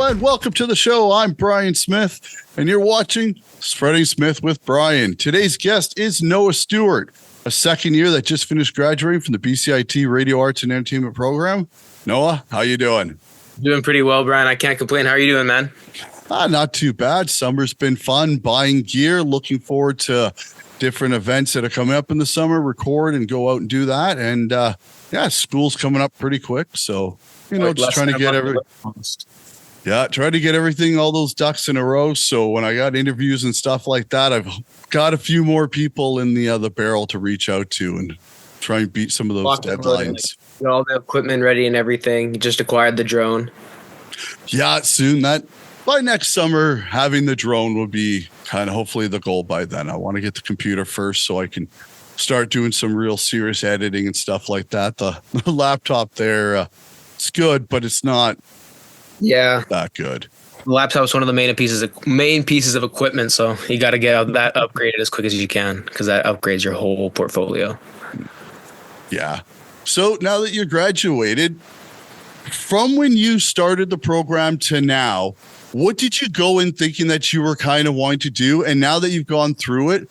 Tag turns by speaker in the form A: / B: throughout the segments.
A: Hello and welcome to the show. I'm Brian Smith and you're watching Spreading Smith with Brian. Today's guest is Noah Stewart, a second year that just finished graduating from the BCIT Radio Arts and Entertainment program. Noah, how you doing?
B: Doing pretty well, Brian. I can't complain. How are you doing, man?
A: Not too bad. Summer's been fun, buying gear, looking forward to different events that are coming up in the summer, record and go out and do that. And school's coming up pretty quick. So, just trying to get try to get everything, all those ducks in a row. So when I got interviews and stuff like that, I've got a few more people in the barrel to reach out to and try and beat some of those deadlines.
B: Get all the equipment ready and everything. You just acquired the drone.
A: Yeah, soon. That by next summer, having the drone will be kind of hopefully the goal by then. I want to get the computer first so I can start doing some real serious editing and stuff like that. The laptop there, it's good, but it's not that good.
B: The laptop's one of the main pieces of equipment, so you got to get that upgraded as quick as you can because that upgrades your whole portfolio.
A: Yeah. So now that you're graduated, from when you started the program to now, what did you go in thinking that you were kind of wanting to do? And now that you've gone through it,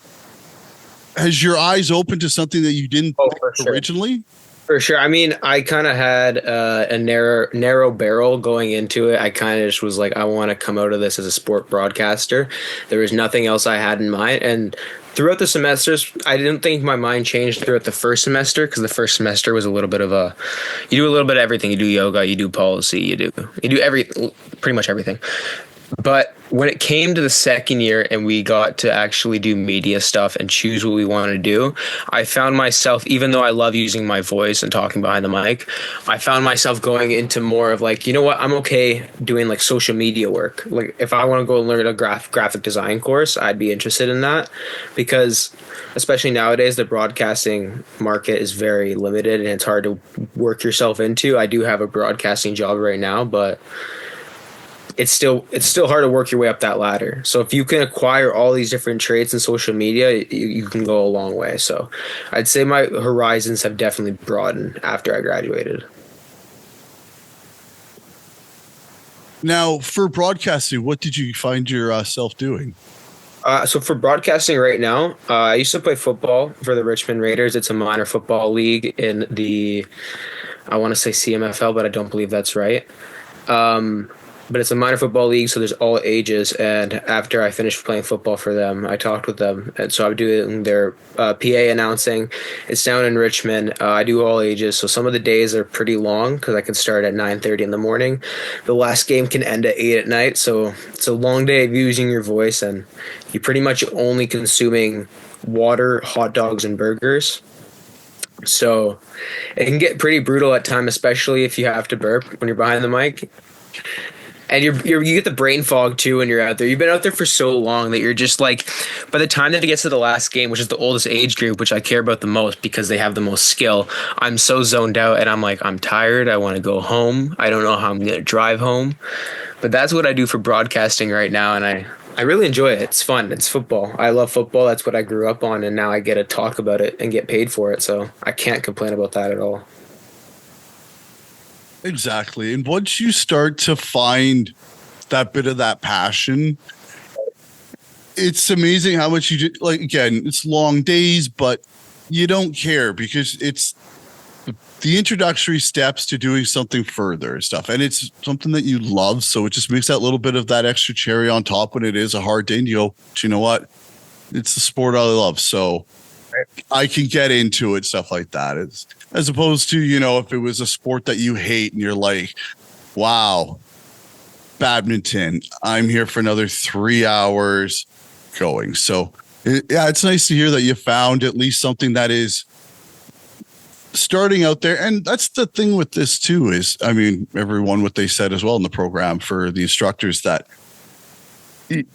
A: has your eyes opened to something that you didn't think originally?
B: For sure. I mean, I kind of had a narrow barrel going into it. I kind of just was like, I want to come out of this as a sport broadcaster. There was nothing else I had in mind. And throughout the semesters, I didn't think my mind changed throughout the first semester because the first semester was a little bit of you do a little bit of everything. You do yoga, you do policy, you do pretty much everything. But when it came to the second year and we got to actually do media stuff and choose what we want to do, I found myself, even though I love using my voice and talking behind the mic, I found myself going into more of like, you know what, I'm okay doing like social media work. Like if I want to go learn a graphic design course, I'd be interested in that because especially nowadays, the broadcasting market is very limited and it's hard to work yourself into. I do have a broadcasting job right now, but it's still hard to work your way up that ladder. So if you can acquire all these different traits in social media, you can go a long way. So I'd say my horizons have definitely broadened after I graduated.
A: Now, for broadcasting, what did you find yourself doing?
B: So for broadcasting right now, I used to play football for the Richmond Raiders. It's a minor football league in the, I want to say CMFL, but I don't believe that's right. But it's a minor football league, so there's all ages. And after I finished playing football for them, I talked with them. And so I'm doing their PA announcing. It's down in Richmond. I do all ages. So some of the days are pretty long because I can start at 9:30 in the morning. The last game can end at 8 at night. So it's a long day of using your voice. And you're pretty much only consuming water, hot dogs, and burgers. So it can get pretty brutal at times, especially if you have to burp when you're behind the mic. And you get the brain fog too when you're out there. You've been out there for so long that you're just like, by the time that it gets to the last game, which is the oldest age group, which I care about the most because they have the most skill, I'm so zoned out and I'm like, I'm tired. I want to go home. I don't know how I'm going to drive home. But that's what I do for broadcasting right now. And I really enjoy it. It's fun. It's football. I love football. That's what I grew up on. And now I get to talk about it and get paid for it. So I can't complain about that at all.
A: Exactly. And once you start to find that bit of that passion, it's amazing how much you do. Like, again, it's long days, but you don't care because it's the introductory steps to doing something further and stuff. And it's something that you love. So it just makes that little bit of that extra cherry on top when it is a hard day. And you go, but you know what? It's the sport I love. So I can get into it, stuff like that. It's as opposed to, if it was a sport that you hate and you're like, wow, badminton, I'm here for another 3 hours going. So it's nice to hear that you found at least something that is starting out there. And that's the thing with this too, is, everyone, what they said as well in the program for the instructors, that it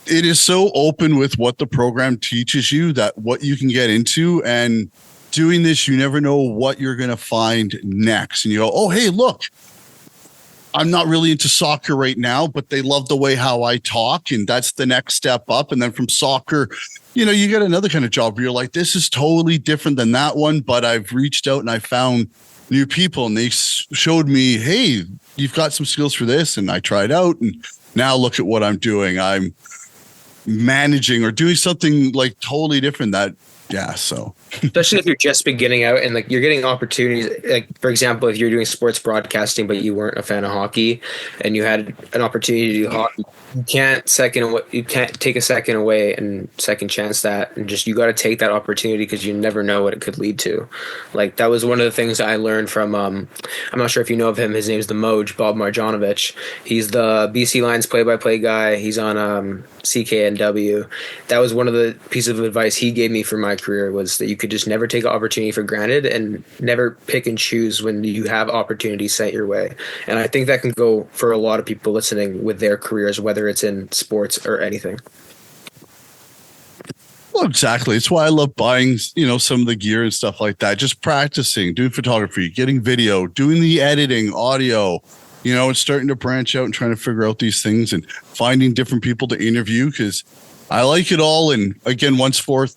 A: is so open with what the program teaches you, that what you can get into, and doing this, you never know what you're going to find next. And you go, oh, hey, look, I'm not really into soccer right now, but they love the way how I talk. And that's the next step up. And then from soccer, you get another kind of job where you're like, this is totally different than that one, but I've reached out and I found new people, and they showed me, hey, you've got some skills for this, and I tried out, and now look at what I'm doing. I'm managing or doing something like totally different. So
B: Especially if you're just beginning out and like you're getting opportunities, like for example, if you're doing sports broadcasting but you weren't a fan of hockey and you had an opportunity to do hockey, you can't take a second away and second chance that, and just you got to take that opportunity because you never know what it could lead to. Like that was one of the things I learned from I'm not sure if you know of him. His name's the Moj, Bob Marjanovic. He's the BC Lions play-by-play guy. He's on CKNW. That was one of the pieces of advice he gave me for my career, was that you could just never take an opportunity for granted and never pick and choose when you have opportunities sent your way. And I think that can go for a lot of people listening with their careers, whether it's in sports or anything.
A: Well, exactly. It's why I love buying, some of the gear and stuff like that. Just practicing, doing photography, getting video, doing the editing, audio, and starting to branch out and trying to figure out these things and finding different people to interview, because I like it all. And again, once fourth,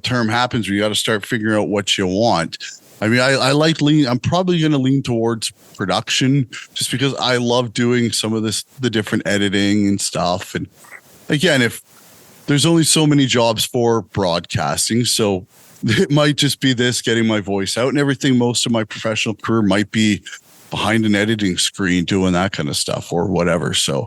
A: term happens, where you got to start figuring out what you want. I mean, I like I'm probably going to lean towards production just because I love doing some of the different editing and stuff. And again, if there's only so many jobs for broadcasting, so it might just be this, getting my voice out and everything. Most of my professional career might be behind an editing screen doing that kind of stuff or whatever. So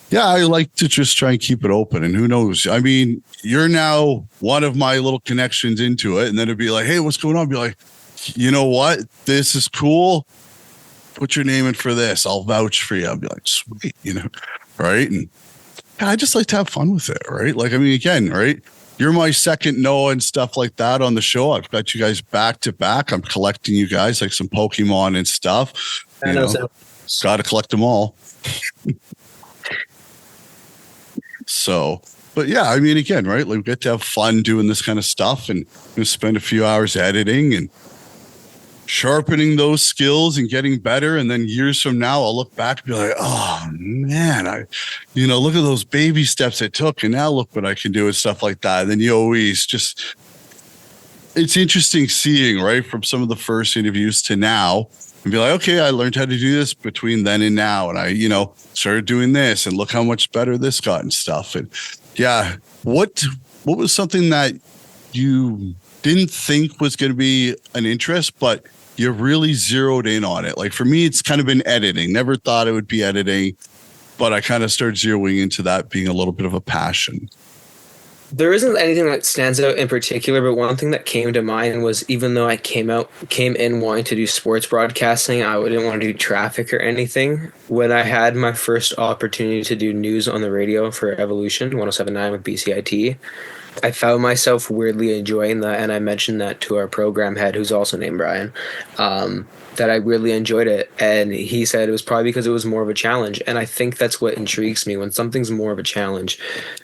A: yeah, I like to just try and keep it open, and who knows? I mean, you're now one of my little connections into it, and then it'd be like, hey, what's going on? I'd be like, you know what? This is cool. Put your name in for this. I'll vouch for you. I'll be like, sweet, right? And I just like to have fun with it, right? Like, I mean, again, right? You're my second Noah and stuff like that on the show. I've got you guys back to back. I'm collecting you guys like some Pokemon and stuff. Got to collect them all. So, but yeah, I mean, again, right? Like we get to have fun doing this kind of stuff and spend a few hours editing and sharpening those skills and getting better. And then years from now, I'll look back and be like, oh man, look at those baby steps I took, and now look what I can do and stuff like that. And then you always just, it's interesting seeing, right, from some of the first interviews to now, and be like, okay, I learned how to do this between then and now. And I, started doing this, and look how much better this got and stuff. And yeah, what was something that you didn't think was going to be an interest, but you really zeroed in on it? Like for me, it's kind of been editing. Never thought it would be editing, but I kind of started zeroing into that being a little bit of a passion.
B: There isn't anything that stands out in particular, but one thing that came to mind was, even though I came in wanting to do sports broadcasting, I didn't want to do traffic or anything. When I had my first opportunity to do news on the radio for Evolution 107.9 with BCIT, I found myself weirdly enjoying that, and I mentioned that to our program head, who's also named Brian, that I really enjoyed it. And he said it was probably because it was more of a challenge. And I think that's what intrigues me, when something's more of a challenge.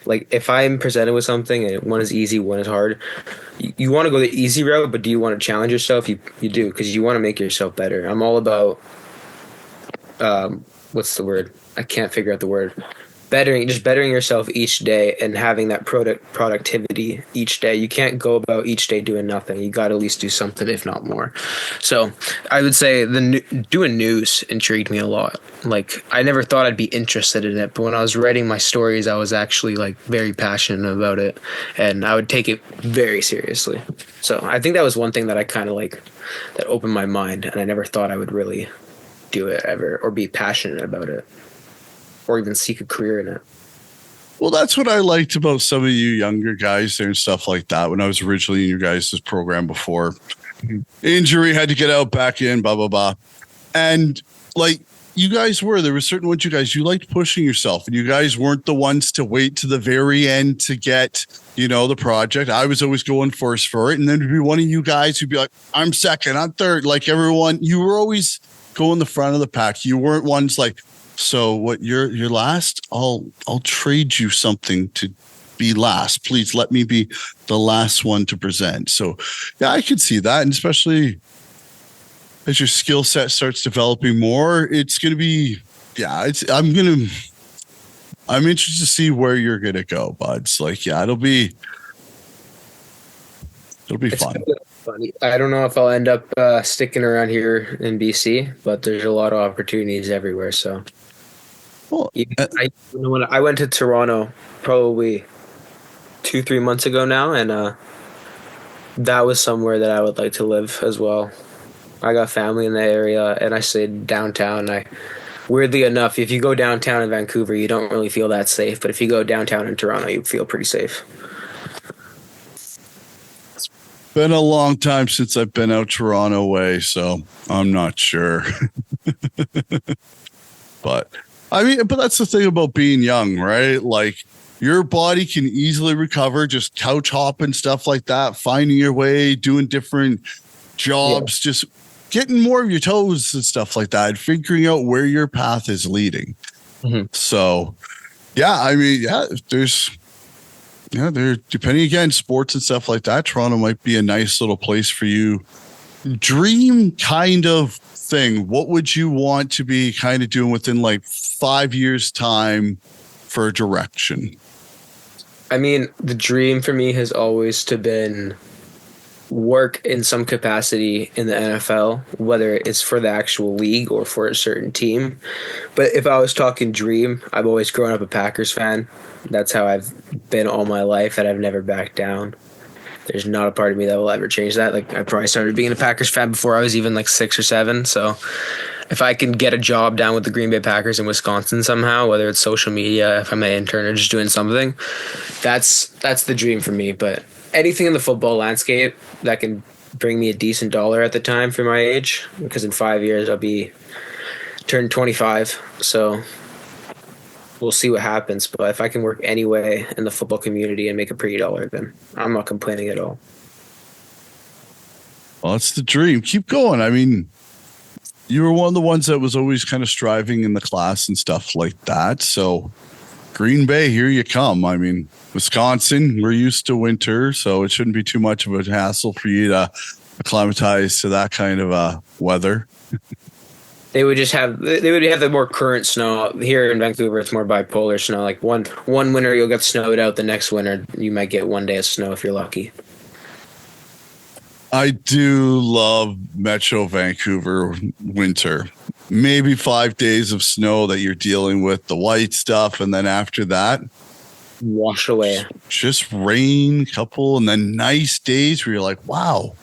B: Like if I'm presented with something and one is easy, one is hard, you want to go the easy route, but do you want to challenge yourself? You do, because you want to make yourself better. I'm all about, what's the word? I can't figure out the word. Bettering yourself each day and having that productivity each day. You can't go about each day doing nothing. You got to at least do something, if not more. So I would say doing news intrigued me a lot. Like I never thought I'd be interested in it, but when I was writing my stories, I was actually like very passionate about it, and I would take it very seriously. So I think that was one thing that I kind of like, that opened my mind, and I never thought I would really do it ever or be passionate about it, or even seek a career in it.
A: Well, that's what I liked about some of you younger guys there and stuff like that. When I was originally in your guys' program before, injury, had to get out, back in, blah, blah, blah. And like you guys there were certain ones you liked pushing yourself, and you guys weren't the ones to wait to the very end to get, the project. I was always going first for it. And then there'd be one of you guys who'd be like, I'm second, I'm third. Like everyone, you were always going the front of the pack. You weren't ones like, so what, you're last? I'll trade you something to be last. Please let me be the last one to present. So yeah, I could see that. And especially as your skill set starts developing more, it's going to be, I'm interested to see where you're going to go, buds. Like, yeah, it'll be fun.
B: Funny. I don't know if I'll end up sticking around here in BC, but there's a lot of opportunities everywhere. So
A: Well,
B: even, when I went to Toronto probably 2-3 months ago now, and that was somewhere that I would like to live as well. I got family in the area, and I stayed downtown. I Weirdly enough, if you go downtown in Vancouver, you don't really feel that safe. But if you go downtown in Toronto, you feel pretty safe.
A: been a long time since I've been out Toronto way, so I'm not sure. But I mean, but that's the thing about being young, right? Like your body can easily recover just couch hopping, stuff like that, finding your way, doing different
B: Yeah.
A: jobs, just getting more of your toes and stuff like that, figuring out where your path is leading.
B: Hmm.
A: So, yeah, I mean, there, depending again, sports and stuff like that, Toronto might be a nice little place for you. Dream kind of thing. What would you want to be kind of doing within like 5 years' time for direction?
B: I mean, the dream for me has always to been work in some capacity in the NFL, whether it's for the actual league or for a certain team. But if I was talking dream, I've always grown up a Packers fan. That's how I've been all my life, and I've never backed down. There's not a part of me that will ever change that. Like I probably started being a Packers fan before I was even like 6 or 7. So if I can get a job down with the Green Bay Packers in Wisconsin somehow, whether it's social media, if I'm an intern or just doing something, that's the dream for me. But anything in the football landscape that can bring me a decent dollar at the time for my age, because in 5 years I'll be turned 25. So we'll see what happens. But if I can work any way in the football community and make a pretty dollar, then I'm not complaining at all.
A: Well, it's the dream. Keep going. I mean, you were one of the ones that was always kind of striving in the class and stuff like that. So, Green Bay, here you come. I mean, Wisconsin, we're used to winter, so it shouldn't be too much of a hassle for you to acclimatize to that kind of weather.
B: They would have the more current snow here in Vancouver. It's more bipolar snow. Like one winter you'll get snowed out, the next winter you might get one day of snow if you're lucky.
A: I do love Metro Vancouver winter. Maybe 5 days of snow that you're dealing with, the white stuff, and then after that,
B: Wash away.
A: just rain, couple, and then nice days where you're like, wow,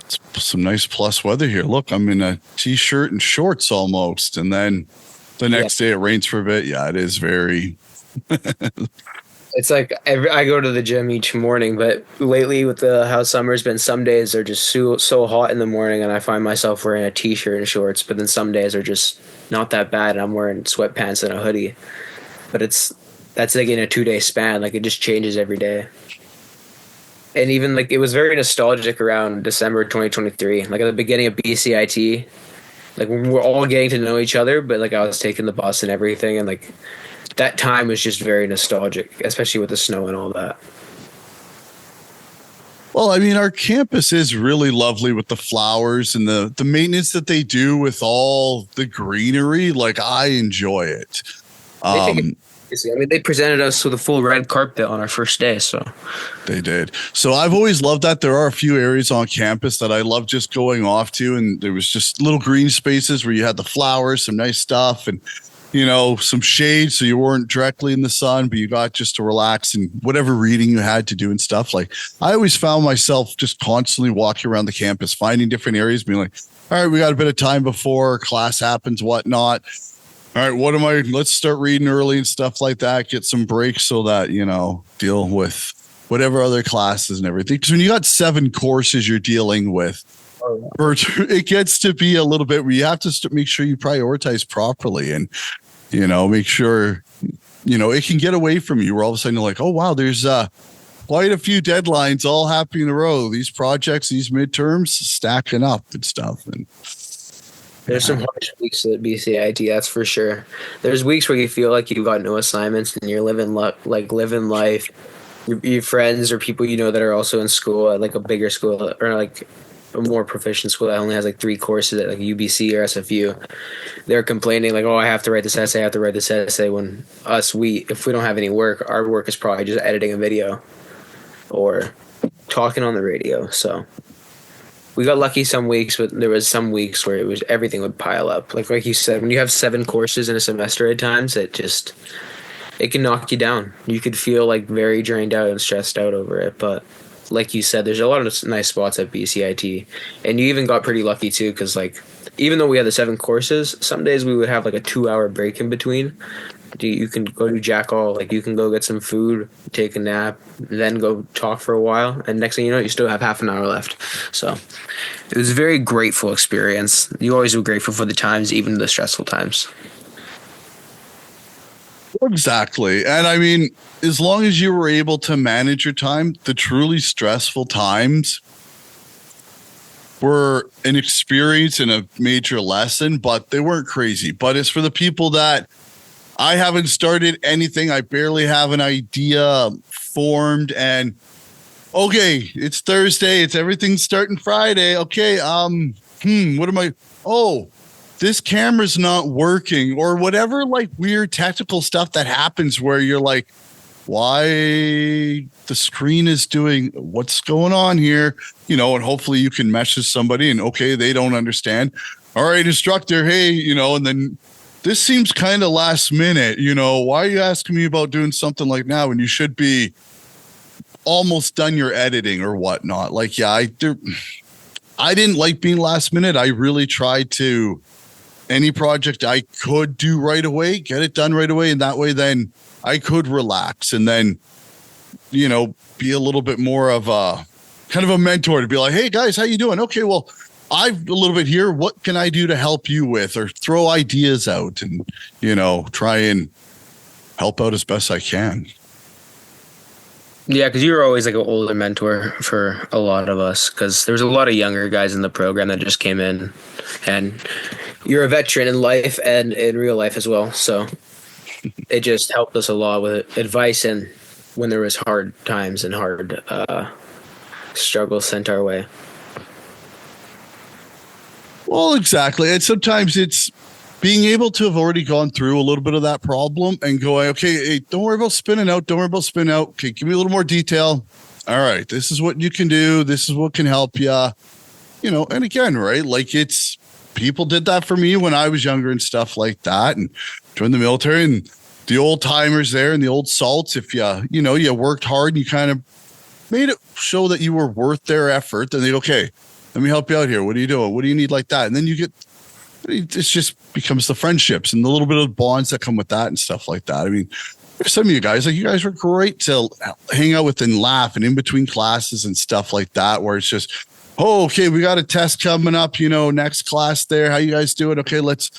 A: it's some nice plus weather here. Look, I'm in a t-shirt and shorts almost, and then the next day it rains for a bit. Yeah, it is very.
B: It's like I go to the gym each morning, but lately with how summer's been, some days are just so hot in the morning, and I find myself wearing a t-shirt and shorts. But then some days are just not that bad, and I'm wearing sweatpants and a hoodie. But that's like in a 2-day span. Like it just changes every day. And even like it was very nostalgic around December 2023, like at the beginning of BCIT. Like when we were all getting to know each other, but like I was taking the bus and everything, and like that time was just very nostalgic, especially with the snow and all that.
A: Well, I mean, our campus is really lovely with the flowers and the maintenance that they do with all the greenery. Like I enjoy it.
B: They take it seriously. I mean, they presented us with a full red carpet on our first day, so
A: They did. So I've always loved that. There are a few areas on campus that I love just going off to, and there was just little green spaces where you had the flowers, some nice stuff, and some shade so you weren't directly in the sun, but you got just to relax and whatever reading you had to do and stuff. Like I always found myself just constantly walking around the campus, finding different areas, being like, all right, we got a bit of time before class happens, whatnot. All right, let's start reading early and stuff like that, get some breaks so that, deal with whatever other classes and everything. Because when you got 7 courses you're dealing with, it gets to be a little bit where you have to make sure you prioritize properly and, make sure, it can get away from you. Where all of a sudden you're like, oh, wow, there's quite a few deadlines all happening in a row. These projects, these midterms stacking up and stuff. And
B: there's some harsh weeks at BCIT, that's for sure. There's weeks where you feel like you've got no assignments and you're living life. Your friends or people that are also in school at like a bigger school or like a more proficient school that only has like 3 courses at like UBC or SFU, they're complaining like, oh, I have to write this essay. When if we don't have any work, our work is probably just editing a video or talking on the radio. So we got lucky some weeks, but there was some weeks where everything would pile up. Like you said, when you have 7 courses in a semester at times, it can knock you down. You could feel like very drained out and stressed out over it. But like you said, there's a lot of nice spots at BCIT, and you even got pretty lucky too, because like even though we had the 7 courses, some days we would have like a 2-hour break in between. You can go do jack all, like you can go get some food, take a nap, then go talk for a while, and next thing you know, you still have half an hour left. So it was a very grateful experience. You always were grateful for the times, even the stressful times.
A: Exactly. And I mean, as long as you were able to manage your time, the truly stressful times were an experience and a major lesson, but they weren't crazy. But it's for the people that I haven't started anything. I barely have an idea formed, and okay, it's Thursday. It's everything's starting Friday. Okay. What am I? Oh, this camera's not working, or whatever, like weird technical stuff that happens where you're like, why the screen is doing what's going on here, and hopefully you can message somebody and okay, they don't understand. All right, instructor, hey, and then this seems kind of last minute, why are you asking me about doing something like now when you should be almost done your editing or whatnot? Like, yeah, I didn't like being last minute. I really tried to, any project I could do right away, get it done right away. And that way, then I could relax and then, be a little bit more of a kind of a mentor to be like, hey guys, how you doing? Okay, well, I've a little bit here. What can I do to help you with, or throw ideas out and, try and help out as best I can.
B: Yeah, because you were always like an older mentor for a lot of us, because there was a lot of younger guys in the program that just came in, and you're a veteran in life and in real life as well. So it just helped us a lot with advice, and when there was hard times and hard struggles sent our way.
A: Well, exactly. And sometimes it's being able to have already gone through a little bit of that problem and going, okay, hey, don't worry about spinning out. Don't worry about spinning out. Okay, give me a little more detail. All right, this is what you can do. This is what can help you. And again, right? Like people did that for me when I was younger and stuff like that, and joined the military, and the old timers there and the old salts. If you worked hard and you kind of made it show that you were worth their effort, then they go, okay, let me help you out here. What are you doing? What do you need like that? And then it just becomes the friendships and the little bit of bonds that come with that and stuff like that. I mean, some of you guys, like you guys were great to hang out with and laugh and in between classes and stuff like that, where it's just, oh, okay, we got a test coming up, next class there. How you guys doing? Okay, let's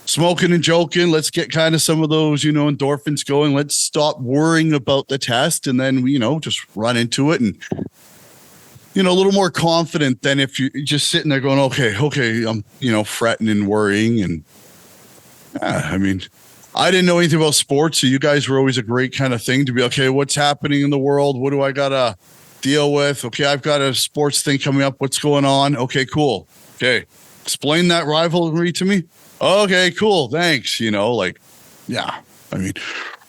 A: smoking and joking. Let's get kind of some of those, endorphins going. Let's stop worrying about the test. And then, just run into it and, a little more confident than if you're just sitting there going, okay, I'm, fretting and worrying. And I mean, I didn't know anything about sports. So you guys were always a great kind of thing to be, okay, what's happening in the world? What do I got to deal with? Okay, I've got a sports thing coming up. What's going on? Okay, cool. Okay, explain that rivalry to me. Okay, cool. Thanks. Yeah, I mean,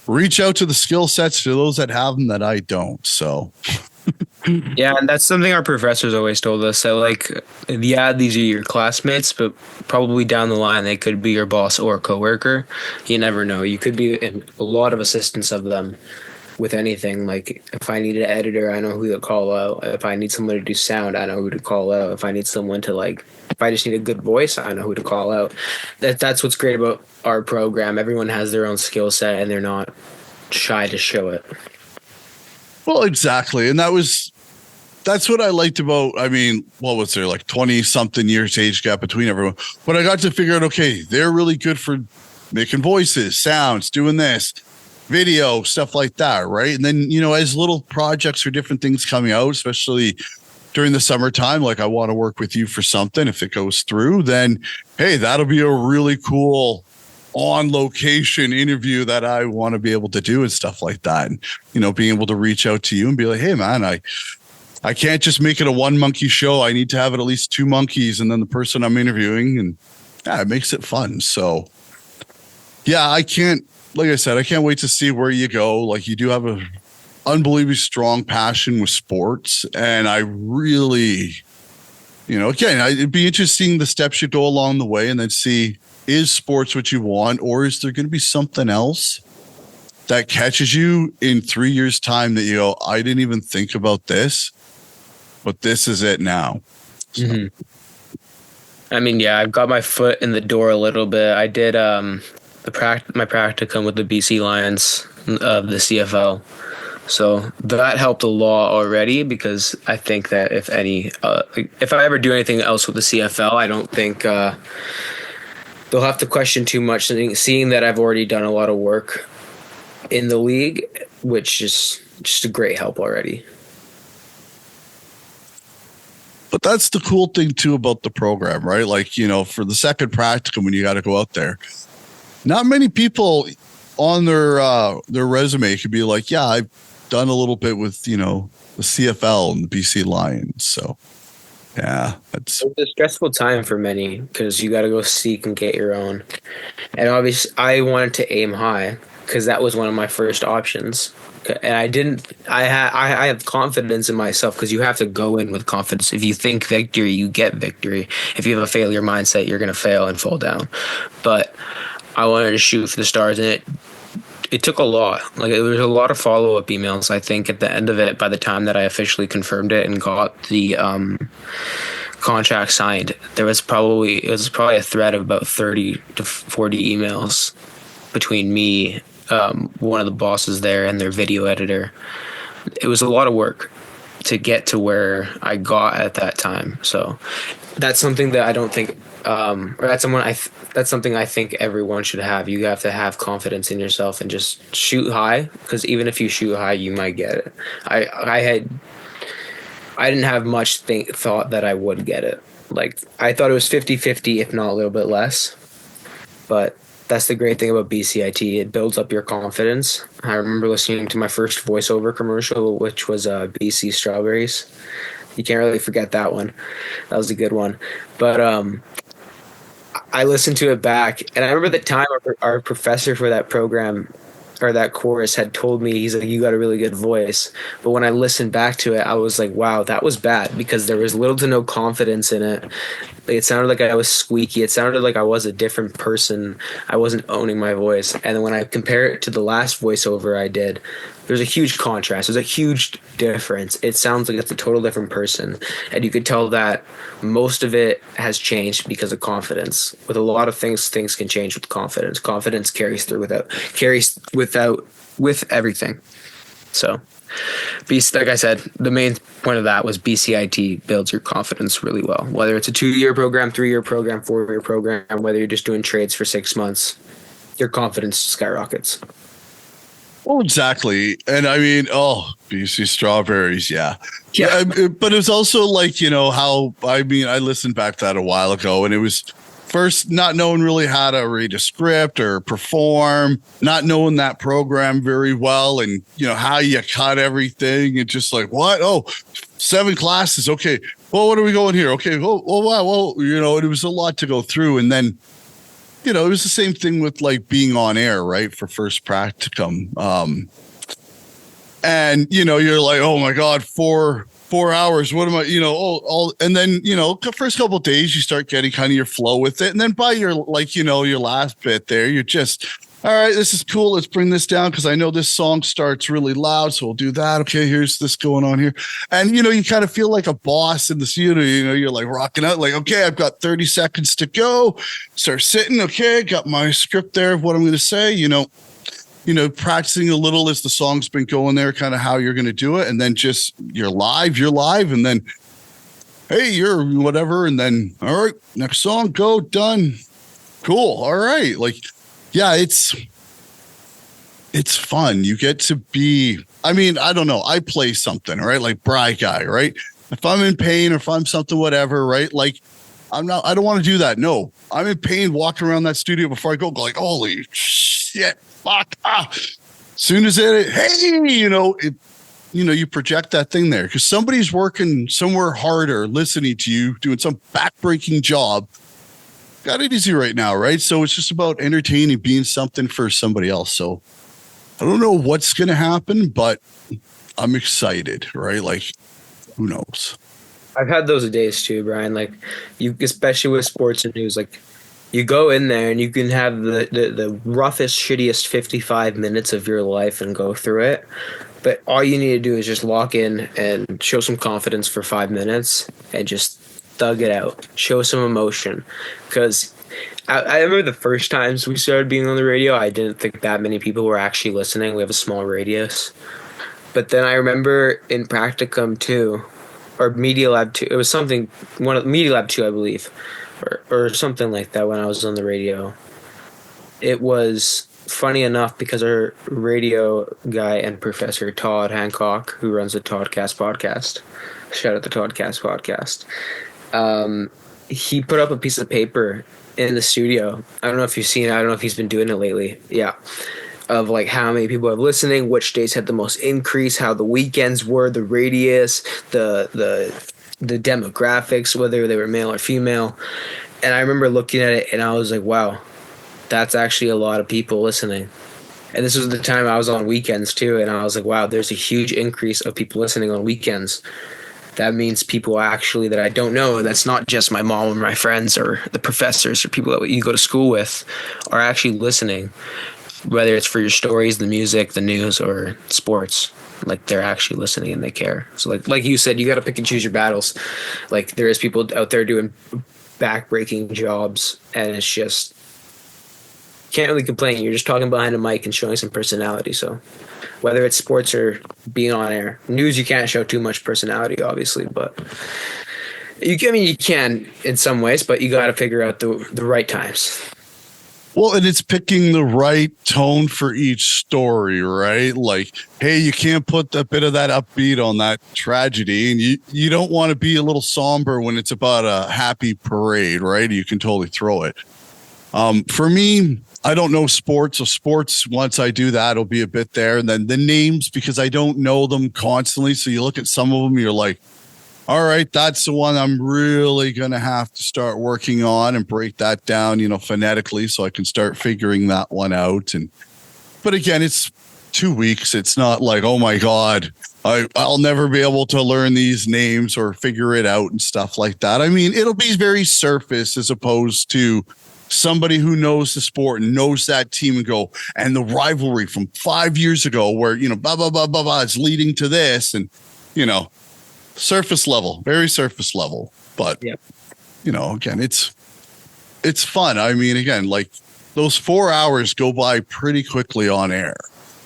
A: reach out to the skill sets to those that have them that I don't. So.
B: Yeah, and that's something our professors always told us. So, yeah, these are your classmates, but probably down the line they could be your boss or a coworker. You never know. You could be in a lot of assistance of them with anything. Like, if I need an editor, I know who to call out. If I need someone to do sound, I know who to call out. If I need someone to if I just need a good voice, I know who to call out. That's what's great about our program. Everyone has their own skill set, and they're not shy to show it.
A: Well, exactly. And that's what I liked about, I mean, what was there, 20 something years age gap between everyone. But I got to figure out, okay, they're really good for making voices, sounds, doing this, video, stuff like that. Right. And then, as little projects or different things coming out, especially during the summertime, I want to work with you for something. If it goes through, then, hey, that'll be a really cool on location interview that I want to be able to do and stuff like that. And, being able to reach out to you and be like, hey man, I can't just make it a one monkey show. I need to have it at least 2 monkeys and then the person I'm interviewing, and it makes it fun. So yeah, like I said, I can't wait to see where you go. You do have a unbelievably strong passion with sports. And I really, again, it'd be interesting the steps you go along the way and then see, is sports what you want, or is there going to be something else that catches you in 3 years' time that you go, I didn't even think about this, but this is it now. So.
B: Mm-hmm. I mean, yeah, I've got my foot in the door a little bit. I did my practicum with the BC Lions of the CFL. So that helped a lot already, because I think that if I ever do anything else with the CFL, I don't think they'll have to question too much, seeing that I've already done a lot of work in the league, which is just a great help already.
A: But that's the cool thing too about the program, right? Like, for the second practicum, when you got to go out there, not many people on their resume could be like, yeah, I've done a little bit with, the CFL and the BC Lions. So yeah, it's
B: a stressful time for many, because you got to go seek and get your own. And obviously I wanted to aim high, because that was one of my first options. And I have confidence in myself, because you have to go in with confidence. If you think victory, you get victory. If you have a failure mindset, you're going to fail and fall down. But I wanted to shoot for the stars, and it took a lot. Like, there was a lot of follow-up emails, I think, at the end of it, by the time that I officially confirmed it and got the contract signed. It was probably a thread of about 30 to 40 emails between me, one of the bosses there, and their video editor. It was a lot of work to get to where I got at that time. So that's something that I don't think, that's something I think everyone should have. You have to have confidence in yourself and just shoot high, because even if you shoot high, you might get it. I didn't have much thought that I would get it. Like, I thought it was 50-50, if not a little bit less. But that's the great thing about BCIT. It builds up your confidence. I remember listening to my first voiceover commercial, which was BC Strawberries. You can't really forget that one. That was a good one. But I listened to it back, and I remember the time our professor for that program, or that course, had told me, he's like, you got a really good voice. But when I listened back to it, I was like, wow, that was bad, because there was little to no confidence in it. It sounded like I was squeaky. It sounded like I was a different person. I wasn't owning my voice. And then when I compare it to the last voiceover I did, there's a huge contrast. There's a huge difference. It sounds like it's a total different person. And you could tell that most of it has changed because of confidence. With a lot of things can change with confidence. Confidence carries with everything. So, like I said, the main point of that was BCIT builds your confidence really well. Whether it's a 2-year program, 3-year program, 4-year program, whether you're just doing trades for 6 months, your confidence skyrockets.
A: Well, exactly. And I mean, BC Strawberries, yeah. But it was also like, I listened back to that a while ago, and it was first not knowing really how to read a script or perform, not knowing that program very well, and, how you cut everything. And just like, what? 7 classes. Okay. Well, what are we going here? Okay. Oh, wow. Well, it was a lot to go through. And then, it was the same thing with like being on air, right? For first practicum. And, you're like, oh my God, 4 hours. What am I, and then, first couple of days, you start getting kind of your flow with it. And then by your last bit there, you're just, all right, this is cool. Let's bring this down, because I know this song starts really loud, so we'll do that. Okay, here's this going on here. And, you kind of feel like a boss in the studio. You're like rocking out, like, okay, I've got 30 seconds to go. Start sitting. Okay, got my script there of what I'm going to say, practicing a little as the song's been going there, kind of how you're going to do it. And then just you're live. And then, hey, you're whatever. And then, all right, next song, go, done. Cool. All right. Like, yeah, it's fun. You get to be, I don't know. I play something, right? Like Bry Guy, right? If I'm in pain or if I'm something, whatever, right? Like I don't want to do that. No, I'm in pain walking around that studio before I go like, holy shit, fuck. Soon as you project that thing there, because somebody's working somewhere harder, listening to you, doing some backbreaking job. Got it easy right now, right? So it's just about entertaining, being something for somebody else. So I don't know what's going to happen, but I'm excited, right? Like, who knows?
B: I've had those days too, Brian. Like you, especially with sports and news, like you go in there and you can have the roughest, shittiest 55 minutes of your life and go through it. But all you need to do is just lock in and show some confidence for 5 minutes and just thug it out. Show some emotion. Because I remember the first times we started being on the radio, I didn't think that many people were actually listening. We have a small radius. But then I remember in Practicum 2, or Media Lab 2, it was something, Media Lab 2, I believe, or something like that when I was on the radio. It was funny enough because our radio guy and professor, Todd Hancock, who runs the Toddcast podcast, shout out the Toddcast podcast, he put up a piece of paper in the studio. I don't know if you've seen it. I don't know if he's been doing it lately. Yeah. Of like how many people have listening, which days had the most increase, how the weekends were, the radius, the demographics, whether they were male or female. And I remember looking at it and I was like, wow, that's actually a lot of people listening. And this was the time I was on weekends too. And I was like, wow, there's a huge increase of people listening on weekends. That means people actually that I don't know, that's not just my mom or my friends or the professors or people that you go to school with, are actually listening. Whether it's for your stories, the music, the news, or sports, like they're actually listening and they care. So like you said, you got to pick and choose your battles. Like there is people out there doing back-breaking jobs, and it's just can't really complain. You're just talking behind a mic and showing some personality. So whether it's sports or being on air, news, you can't show too much personality, obviously, but you can in some ways, but you got to figure out the right times.
A: Well, and it's picking the right tone for each story, right? Like, hey, you can't put a bit of that upbeat on that tragedy, and you don't want to be a little somber when it's about a happy parade, right? You can totally throw it. For me, I don't know sports. So sports, once I do that, it'll be a bit there. And then the names, because I don't know them constantly. So you look at some of them, you're like, all right, that's the one I'm really going to have to start working on and break that down, phonetically so I can start figuring that one out. But again, it's 2 weeks. It's not like, oh my God, I'll never be able to learn these names or figure it out and stuff like that. I mean, it'll be very surface as opposed to somebody who knows the sport and knows that team and the rivalry from 5 years ago where, blah, blah, blah, blah, blah, it's leading to this. And, surface level, very surface level, but
B: yep.
A: Again, it's fun. I mean, again, like those 4 hours go by pretty quickly on air,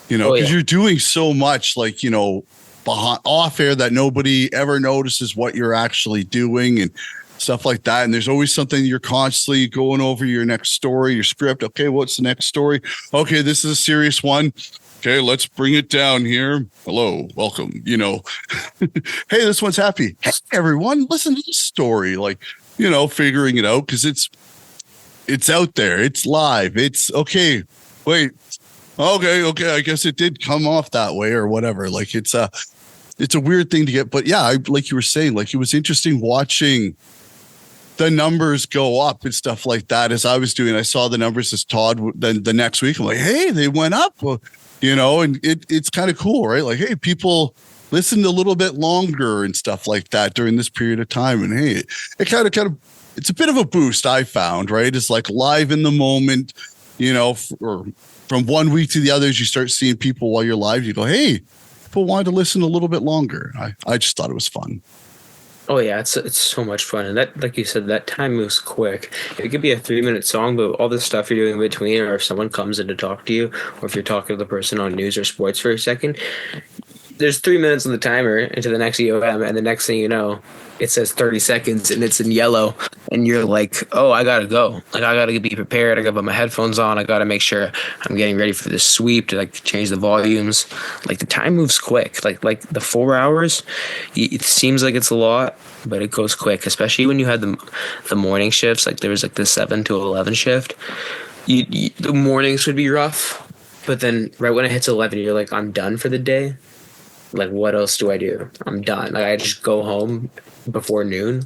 A: because you're doing so much, like, behind off air that nobody ever notices what you're actually doing and stuff like that. And there's always something you're constantly going over your next story, your script. Okay, what's the next story? Okay, this is a serious one. Okay, let's bring it down here. Hello, welcome. Hey, this one's happy. Hey, everyone, listen to this story. Like, figuring it out because it's out there. It's live. It's okay. Wait. Okay. I guess it did come off that way or whatever. Like it's a weird thing to get. But yeah, like you were saying, like it was interesting watching the numbers go up and stuff like that. As I was doing, I saw the numbers as Todd. Then the next week, I'm like, hey, they went up. Well, and it's kind of cool, right? Like, hey, people listened a little bit longer and stuff like that during this period of time. And hey, it kind of, it's a bit of a boost I found, right? It's like live in the moment, or from 1 week to the others, you start seeing people while you're live. You go, hey, people wanted to listen a little bit longer. I just thought it was fun.
B: Oh yeah, it's so much fun, and that, like you said, that time moves quick. It could be a 3-minute song, but all the stuff you're doing in between, or if someone comes in to talk to you, or if you're talking to the person on news or sports for a second, there's 3 minutes on the timer into the next EOM, and the next thing you know, it says 30 seconds and it's in yellow, and you're like, oh, I gotta go. Like, I gotta be prepared. I gotta put my headphones on. I gotta make sure I'm getting ready for this sweep to change the volumes. Like, the time moves quick. Like the 4 hours, it seems like it's a lot, but it goes quick, especially when you had the morning shifts. Like, there was the 7 to 11 shift. The mornings would be rough, but then right when it hits 11, you're like, I'm done for the day. Like, what else do I do? I'm done. Like, I just go home before noon,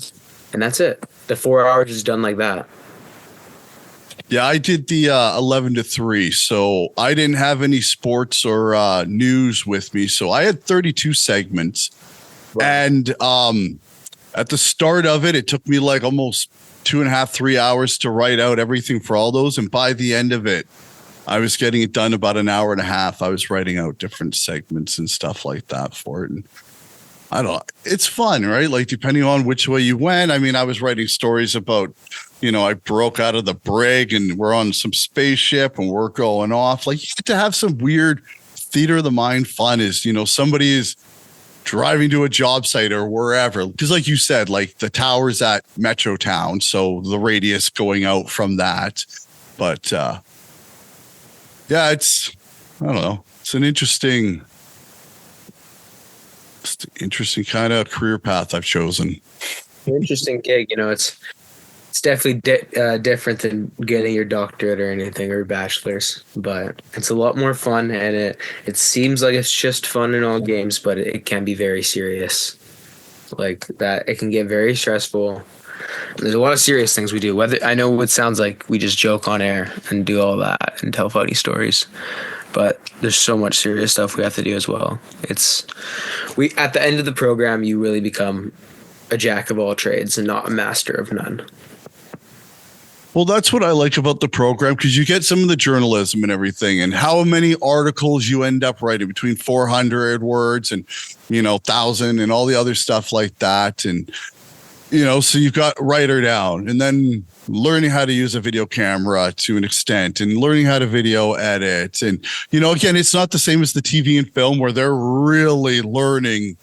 B: and that's it. The 4 hours is done like that.
A: Yeah, I did the 11 to 3. So I didn't have any sports or news with me. So I had 32 segments. Wow. And at the start of it, it took me like almost 2.5, 3 hours to write out everything for all those. And by the end of it, I was getting it done about an hour and a half. I was writing out different segments and stuff like that for it. And I don't know. It's fun, right? Like, depending on which way you went. I mean, I was writing stories about, I broke out of the brig and we're on some spaceship and we're going off. Like, you get to have some weird theater of the mind fun is, somebody is driving to a job site or wherever. Because like you said, like the tower's at Metro Town. So the radius going out from that. But yeah, I don't know. It's an interesting kind of career path I've chosen.
B: Interesting gig. It's definitely different than getting your doctorate or anything, or your bachelor's, but it's a lot more fun, and it seems like it's just fun in all games, but it can be very serious. Like that, it can get very stressful. There's a lot of serious things we do. Whether I know it sounds like we just joke on air and do all that and tell funny stories, but there's so much serious stuff we have to do as well. At the end of the program, you really become a jack of all trades and not a master of none.
A: Well, that's what I like about the program, because you get some of the journalism and everything, and how many articles you end up writing, between 400 words and 1,000 and all the other stuff like that. And so you've got writer down, and then learning how to use a video camera to an extent, and learning how to video edit. And again, it's not the same as the TV and film where they're really learning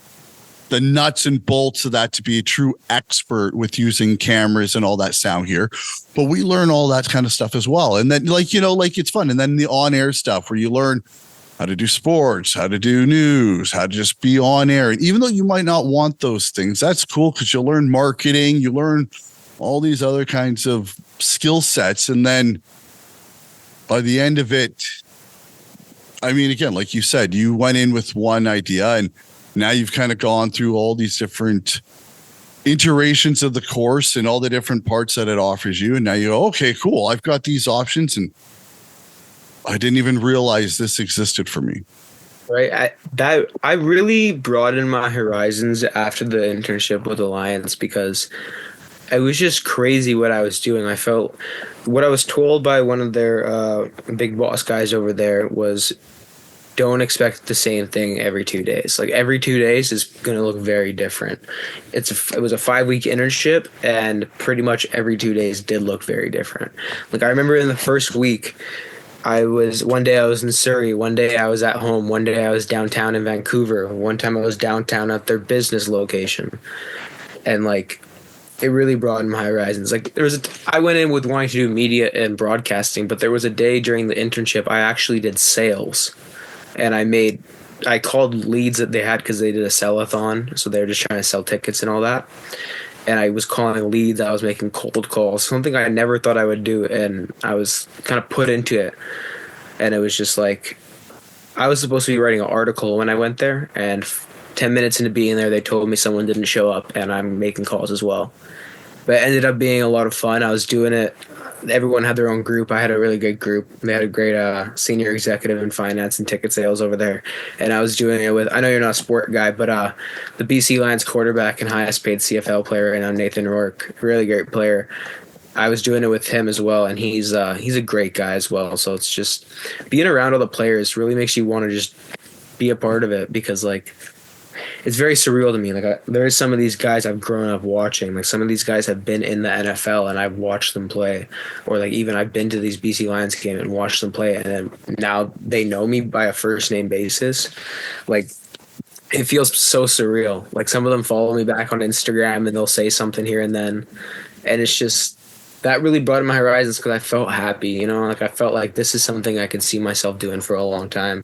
A: the nuts and bolts of that to be a true expert with using cameras and all that sound here. But we learn all that kind of stuff as well. And then like it's fun. And then the on-air stuff where you learn how to do sports, how to do news, how to just be on air. And even though you might not want those things, that's cool, because you'll learn marketing, you learn all these other kinds of skill sets. And then by the end of it, I mean, again, like you said, you went in with one idea, and now you've kind of gone through all these different iterations of the course and all the different parts that it offers you. And now you go, okay, cool. I've got these options, and I didn't even realize this existed for me.
B: Right. I really broadened my horizons after the internship with Alliance, because it was just crazy what I was doing. I felt what I was told by one of their big boss guys over there was, don't expect the same thing every 2 days. Like every 2 days is going to look very different. It was a 5-week internship, and pretty much every 2 days did look very different. Like I remember in the first week, one day I was in Surrey, one day I was at home, one day I was downtown in Vancouver, one time I was downtown at their business location. And like, it really broadened my horizons. Like I went in with wanting to do media and broadcasting, but there was a day during the internship I actually did sales. And I called leads that they had, because they did a sell-a-thon. So they were just trying to sell tickets and all that. And I was calling leads. I was making cold calls, something I never thought I would do. And I was kind of put into it. And it was just like, I was supposed to be writing an article when I went there. And 10 minutes into being there, they told me someone didn't show up, and I'm making calls as well. But it ended up being a lot of fun. I was doing it. Everyone had their own group. I had a really good group. They had a great senior executive in finance and ticket sales over there. And I was doing it with, I know you're not a sport guy, but the BC Lions quarterback and highest paid CFL player, and Nathan Rourke, really great player. I was doing it with him as well, and he's a great guy as well. So it's just being around all the players really makes you want to just be a part of it, because like, it's very surreal to me. Like there is some of these guys I've grown up watching. Like some of these guys have been in the NFL and I've watched them play, or like even I've been to these BC Lions games and watched them play, and then now they know me by a first name basis. Like it feels so surreal. Like some of them follow me back on Instagram and they'll say something here and then, and it's just that really broadened my horizons, because I felt happy. Like I felt like this is something I could see myself doing for a long time.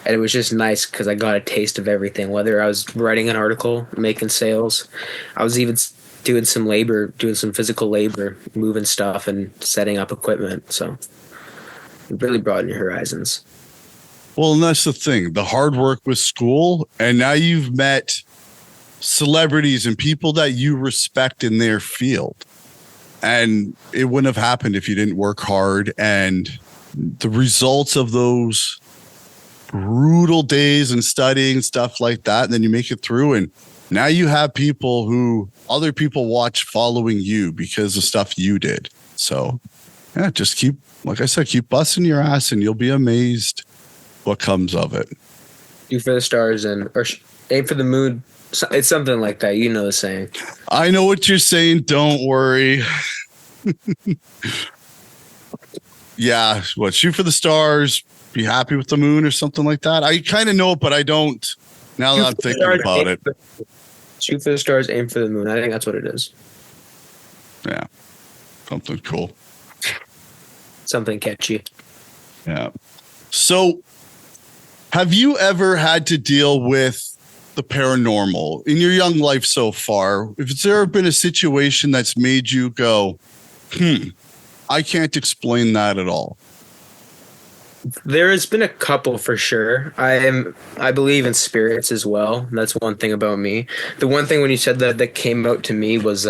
B: And it was just nice because I got a taste of everything, whether I was writing an article, making sales. I was even doing some labor, doing some physical labor, moving stuff and setting up equipment. So it really broadened your horizons.
A: Well, and that's the thing, the hard work with school, and now you've met celebrities and people that you respect in their field. And it wouldn't have happened if you didn't work hard. And the results of those brutal days and studying stuff like that, and then you make it through, and now you have people who other people watch following you because of stuff you did. So yeah, just keep, like I said, keep busting your ass and you'll be amazed what comes of it.
B: Shoot for the stars or aim for the moon. It's something like that. You know the saying.
A: I know what you're saying. Don't worry. Yeah. What? Shoot for the stars. Be happy with the moon or something like that. I kind of know it, but I don't. Now that I'm thinking about it.
B: Shoot for the stars, aim for the moon. I think that's what it is.
A: Yeah. Something cool.
B: Something catchy.
A: Yeah. So, have you ever had to deal with the paranormal in your young life so far? If there ever been a situation that's made you go, I can't explain that at all.
B: There has been a couple for sure. I believe in spirits as well. That's one thing about me. The one thing when you said that came out to me was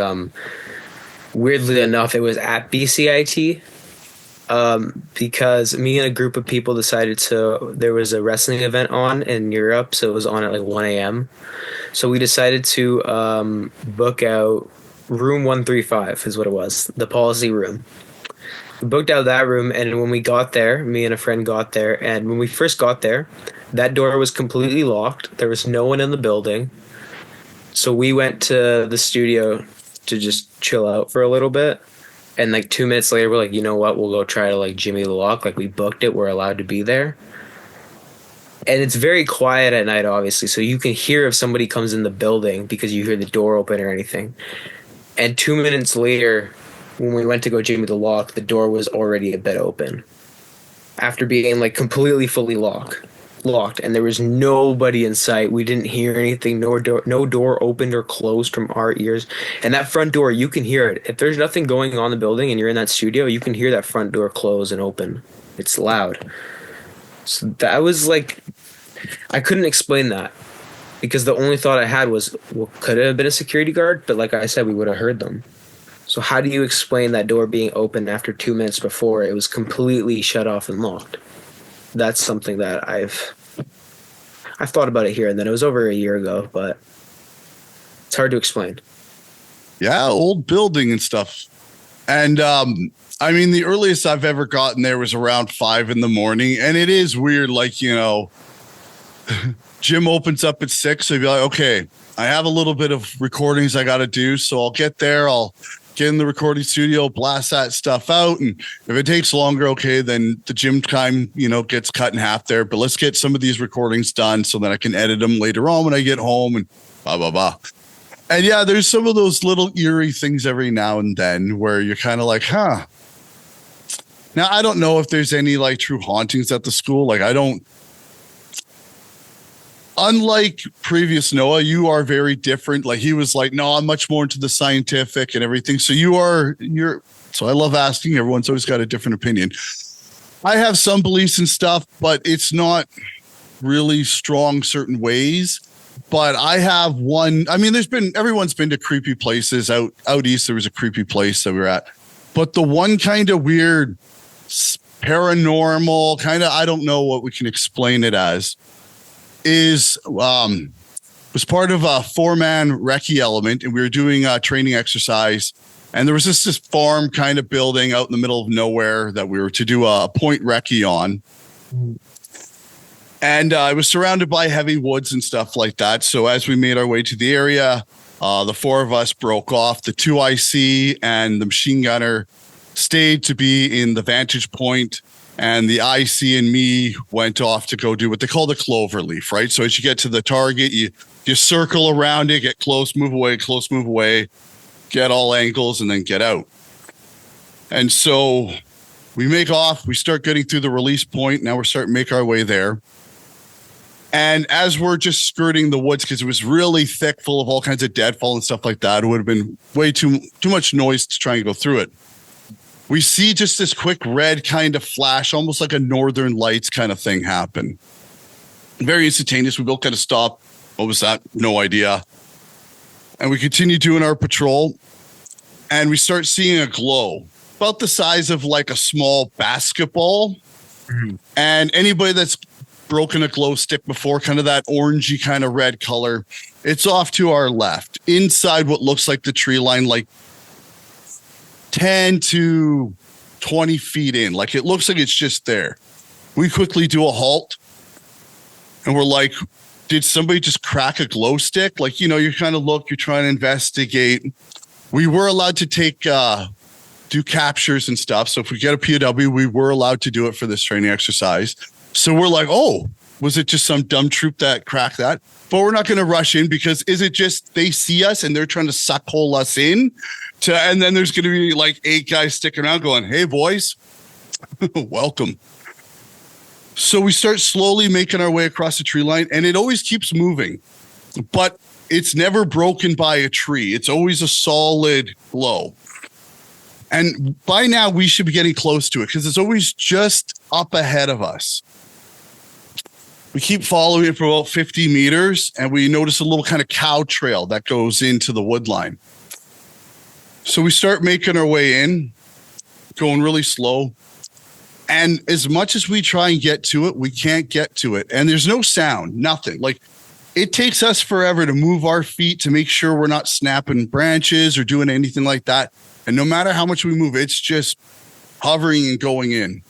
B: weirdly enough, it was at BCIT. Because me and a group of people decided there was a wrestling event on in Europe, so it was on at like 1 a.m. So we decided to book out room 135 is what it was, the policy room. We booked out that room, and when we got there, me and a friend got there, and when we first got there, that door was completely locked. There was no one in the building. So we went to the studio to just chill out for a little bit. And like 2 minutes later, we're like, you know what? We'll go try to like jimmy the lock. Like we booked it. We're allowed to be there. And it's very quiet at night, obviously. So you can hear if somebody comes in the building because you hear the door open or anything. And 2 minutes later, when we went to go jimmy the lock, the door was already a bit open. After being like completely fully locked. And there was nobody in sight. We didn't hear anything. No door opened or closed from our ears. And that front door, you can hear it. If there's nothing going on in the building and you're in that studio, you can hear that front door close and open. It's loud. So that was like, I couldn't explain that because the only thought I had was, well, could it have been a security guard? But like I said, we would have heard them. So how do you explain that door being open after 2 minutes before it was completely shut off and locked? That's something that I've thought about it here and then. It was over a year ago, but it's hard to explain.
A: Yeah, old building and stuff. And I mean, the earliest I've ever gotten there was around 5 a.m. And it is weird, like, you know, gym opens up at 6. So you'd be like, okay, I have a little bit of recordings I got to do. So I'll get there. I'll get in the recording studio, blast that stuff out. And if it takes longer, okay, then the gym time, you know, gets cut in half there. But let's get some of these recordings done so that I can edit them later on when I get home and blah, blah, blah. And yeah, there's some of those little eerie things every now and then where you're kind of like, huh. Now, I don't know if there's any like true hauntings at the school. Like unlike previous Noah, you are very different. Like he was like, no, I'm much more into the scientific and everything. So so I love asking. Everyone's always got a different opinion. I have some beliefs and stuff, but it's not really strong certain ways. But I have one. I mean, everyone's been to creepy places out east. There was a creepy place that we were at, but the one kind of weird paranormal kind of, I don't know what we can explain it as, was part of a 4-man recce element, and we were doing a training exercise, and there was this farm kind of building out in the middle of nowhere that we were to do a point recce on. And it was surrounded by heavy woods and stuff like that. So as we made our way to the area, the 4 of us broke off. The 2 IC and the machine gunner stayed to be in the vantage point, and the IC and me went off to go do what they call the clover leaf, right? So as you get to the target, you circle around it, get close, move away, get all angles, and then get out. And so we make off. We start getting through the release point. Now we're starting to make our way there. And as we're just skirting the woods, because it was really thick, full of all kinds of deadfall and stuff like that, it would have been way too much noise to try and go through it. We see just this quick red kind of flash, almost like a northern lights kind of thing happen. Very instantaneous. We both kind of stopped. What was that? No idea. And we continue doing our patrol. and we start seeing a glow about the size of like a small basketball. And anybody that's broken a glow stick before, kind of that orangey kind of red color, it's off to our left inside what looks like the tree line, like 10 to 20 feet in. Like it looks like it's just there. We quickly do a halt and we're like, did somebody just crack a glow stick? Like, you know, you kind of look, you're trying to investigate. We were allowed to take do captures and stuff. So if we get a POW, we were allowed to do it for this training exercise. So we're like, oh, was it just some dumb troop that cracked that? But we're not going to rush in because is it just they see us and they're trying to suck hole us in and then there's going to be like 8 guys sticking around going, hey boys, welcome. So we start slowly making our way across the tree line and it always keeps moving, but it's never broken by a tree. It's always a solid glow. And by now we should be getting close to it because it's always just up ahead of us. We keep following it for about 50 meters and we notice a little kind of cow trail that goes into the wood line. So we start making our way in, going really slow. And as much as we try and get to it, we can't get to it. And there's no sound, nothing. Like it takes us forever to move our feet to make sure we're not snapping branches or doing anything like that. And no matter how much we move, it's just hovering and going in.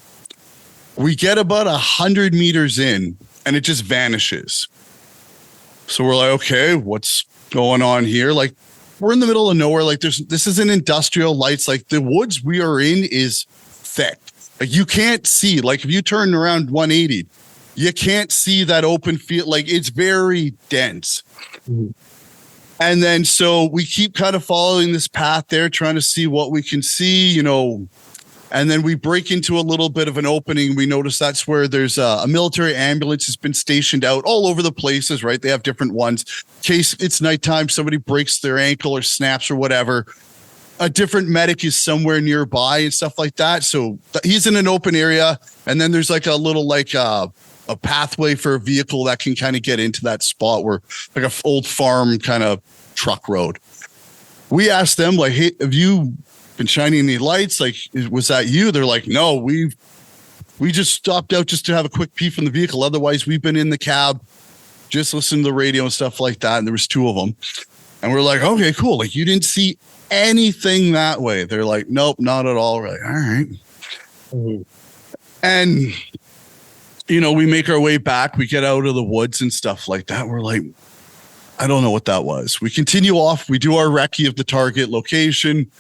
A: We get about 100 meters in and it just vanishes. So we're like, okay, what's going on here? Like we're in the middle of nowhere. Like this isn't industrial lights. Like the woods we are in is thick. Like you can't see, like if you turn around 180, you can't see that open field. Like it's very dense. Mm-hmm. And then so we keep kind of following this path there, trying to see what we can see, you know, and then we break into a little bit of an opening. We notice that's where there's a military ambulance has been stationed out all over the places, right? They have different ones. In case it's nighttime, somebody breaks their ankle or snaps or whatever. A different medic is somewhere nearby and stuff like that. So he's in an open area. And then there's like a little like a pathway for a vehicle that can kind of get into that spot where like an old farm kind of truck road. We asked them like, hey, have you been shining any lights? Like, was that you? They're like, no, we just stopped out just to have a quick pee from the vehicle. Otherwise we've been in the cab, just listening to the radio and stuff like that. And there was 2 of them. And we're like, okay, cool. Like you didn't see anything that way. They're like, nope, not at all. We're like, all right. Mm-hmm. And you know, we make our way back, we get out of the woods and stuff like that. We're like, I don't know what that was. We continue off. We do our recce of the target location.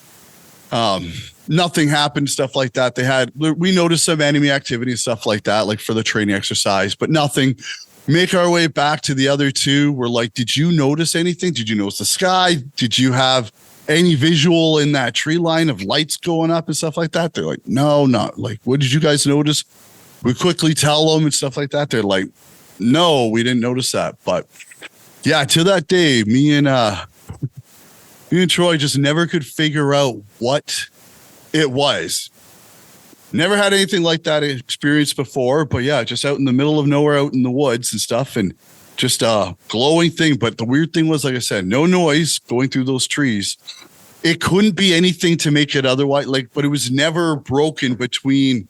A: Nothing happened, stuff like that. We noticed some enemy activity, stuff like that, like for the training exercise, but nothing. Make our way back to the other 2. We're like, did you notice anything? Did you notice the sky? Did you have any visual in that tree line of lights going up and stuff like that? They're like, no, not like, what did you guys notice? We quickly tell them and stuff like that. They're like, no, we didn't notice that. But yeah, to that day, me and Troy just never could figure out what it was. Never had anything like that experience before, but yeah, just out in the middle of nowhere, out in the woods and stuff, and just a glowing thing. But the weird thing was, like I said, no noise going through those trees. It couldn't be anything to make it otherwise, like, but it was never broken between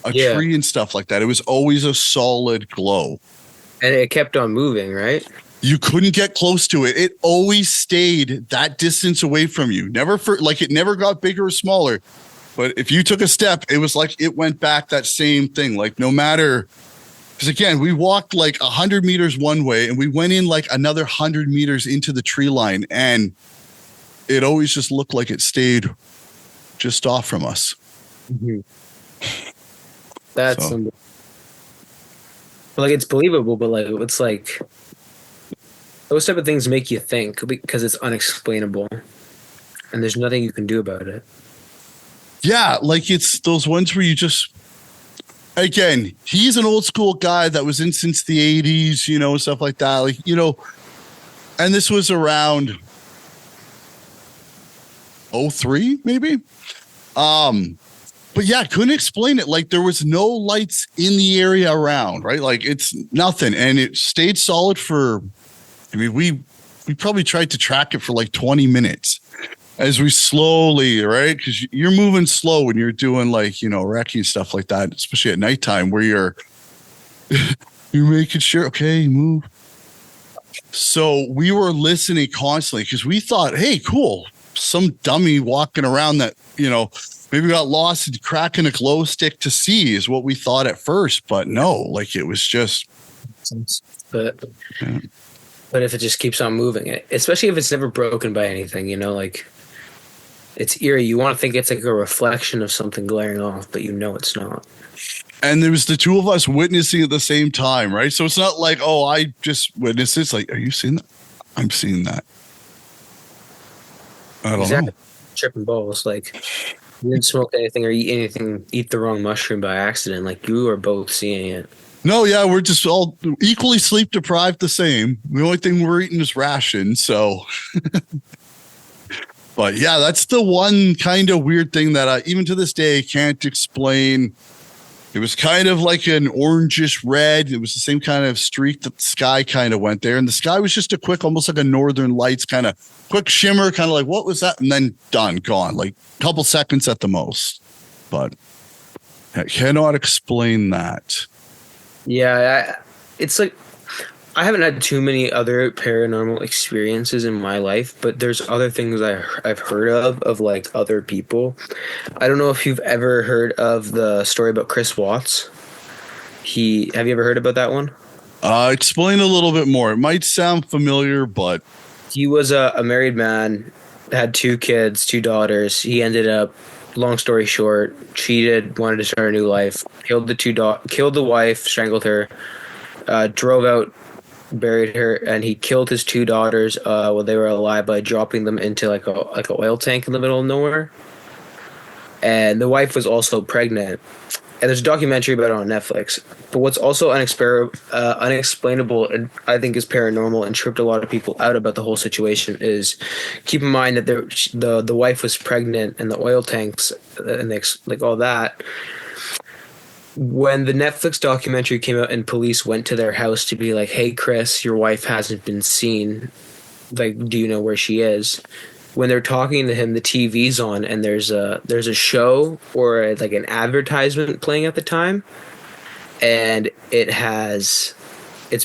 A: a tree and stuff like that. It was always a solid glow.
B: And it kept on moving, right?
A: You couldn't get close to it. It always stayed that distance away from you. It never got bigger or smaller. But if you took a step, it was like it went back that same thing. Like no matter, because again, we walked like 100 meters one way and we went in like another 100 meters into the tree line. And it always just looked like it stayed just off from us.
B: Mm-hmm. That's like, it's believable, but like, it's like those type of things make you think because it's unexplainable and there's nothing you can do about it.
A: Yeah. Like it's those ones where you just, again, he's an old school guy that was in since the 80s, you know, stuff like that. Like, you know, and this was around 03 maybe. But yeah, couldn't explain it. Like there was no lights in the area around, right? Like it's nothing. And it stayed solid for, I mean, we probably tried to track it for like 20 minutes as we slowly, right? Because you're moving slow when you're doing like, wrecking stuff like that, especially at nighttime where you're making sure, okay, move. So we were listening constantly because we thought, hey, cool, some dummy walking around that, maybe got lost and cracking a glow stick to see is what we thought at first. But no, like it was just.
B: But if it just keeps on moving, especially if it's never broken by anything, like it's eerie. You want to think it's like a reflection of something glaring off, but it's not.
A: And there was the two of us witnessing at the same time, right? So it's not like, oh, I just witnessed this. Like, are you seeing that? I'm seeing that. I don't know.
B: Tripping balls. Like, you didn't smoke anything or eat anything, eat the wrong mushroom by accident. Like, you are both seeing it.
A: No, yeah, we're just all equally sleep deprived the same. The only thing we're eating is rations, so. But yeah, that's the one kind of weird thing that I, even to this day, can't explain. It was kind of like an orangish red. It was the same kind of streak that the sky kind of went there. And the sky was just a quick, almost like a northern lights kind of quick shimmer, kind of like, what was that? And then done, gone, like a couple seconds at the most. But I cannot explain that.
B: Yeah, it's like I haven't had too many other paranormal experiences in my life, but there's other things I've heard of like other people. I don't know if you've ever heard of the story about Chris Watts. Have you ever heard about that one?
A: Explain a little bit more. It might sound familiar, but
B: he was a married man, had 2 kids, 2 daughters. He ended up, long story short, cheated, wanted to start a new life, killed the wife, strangled her, drove out, buried her, and he killed his 2 daughters while they were alive by dropping them into like a oil tank in the middle of nowhere. And the wife was also pregnant. And there's a documentary about it on Netflix. But what's also unexplainable, and I think is paranormal and tripped a lot of people out about the whole situation is, keep in mind that the wife was pregnant and the oil tanks and like all that. When the Netflix documentary came out and police went to their house to be like, hey, Chris, your wife hasn't been seen. Like, do you know where she is? When they're talking to him, the TV's on and there's a show or like an advertisement playing at the time. And it's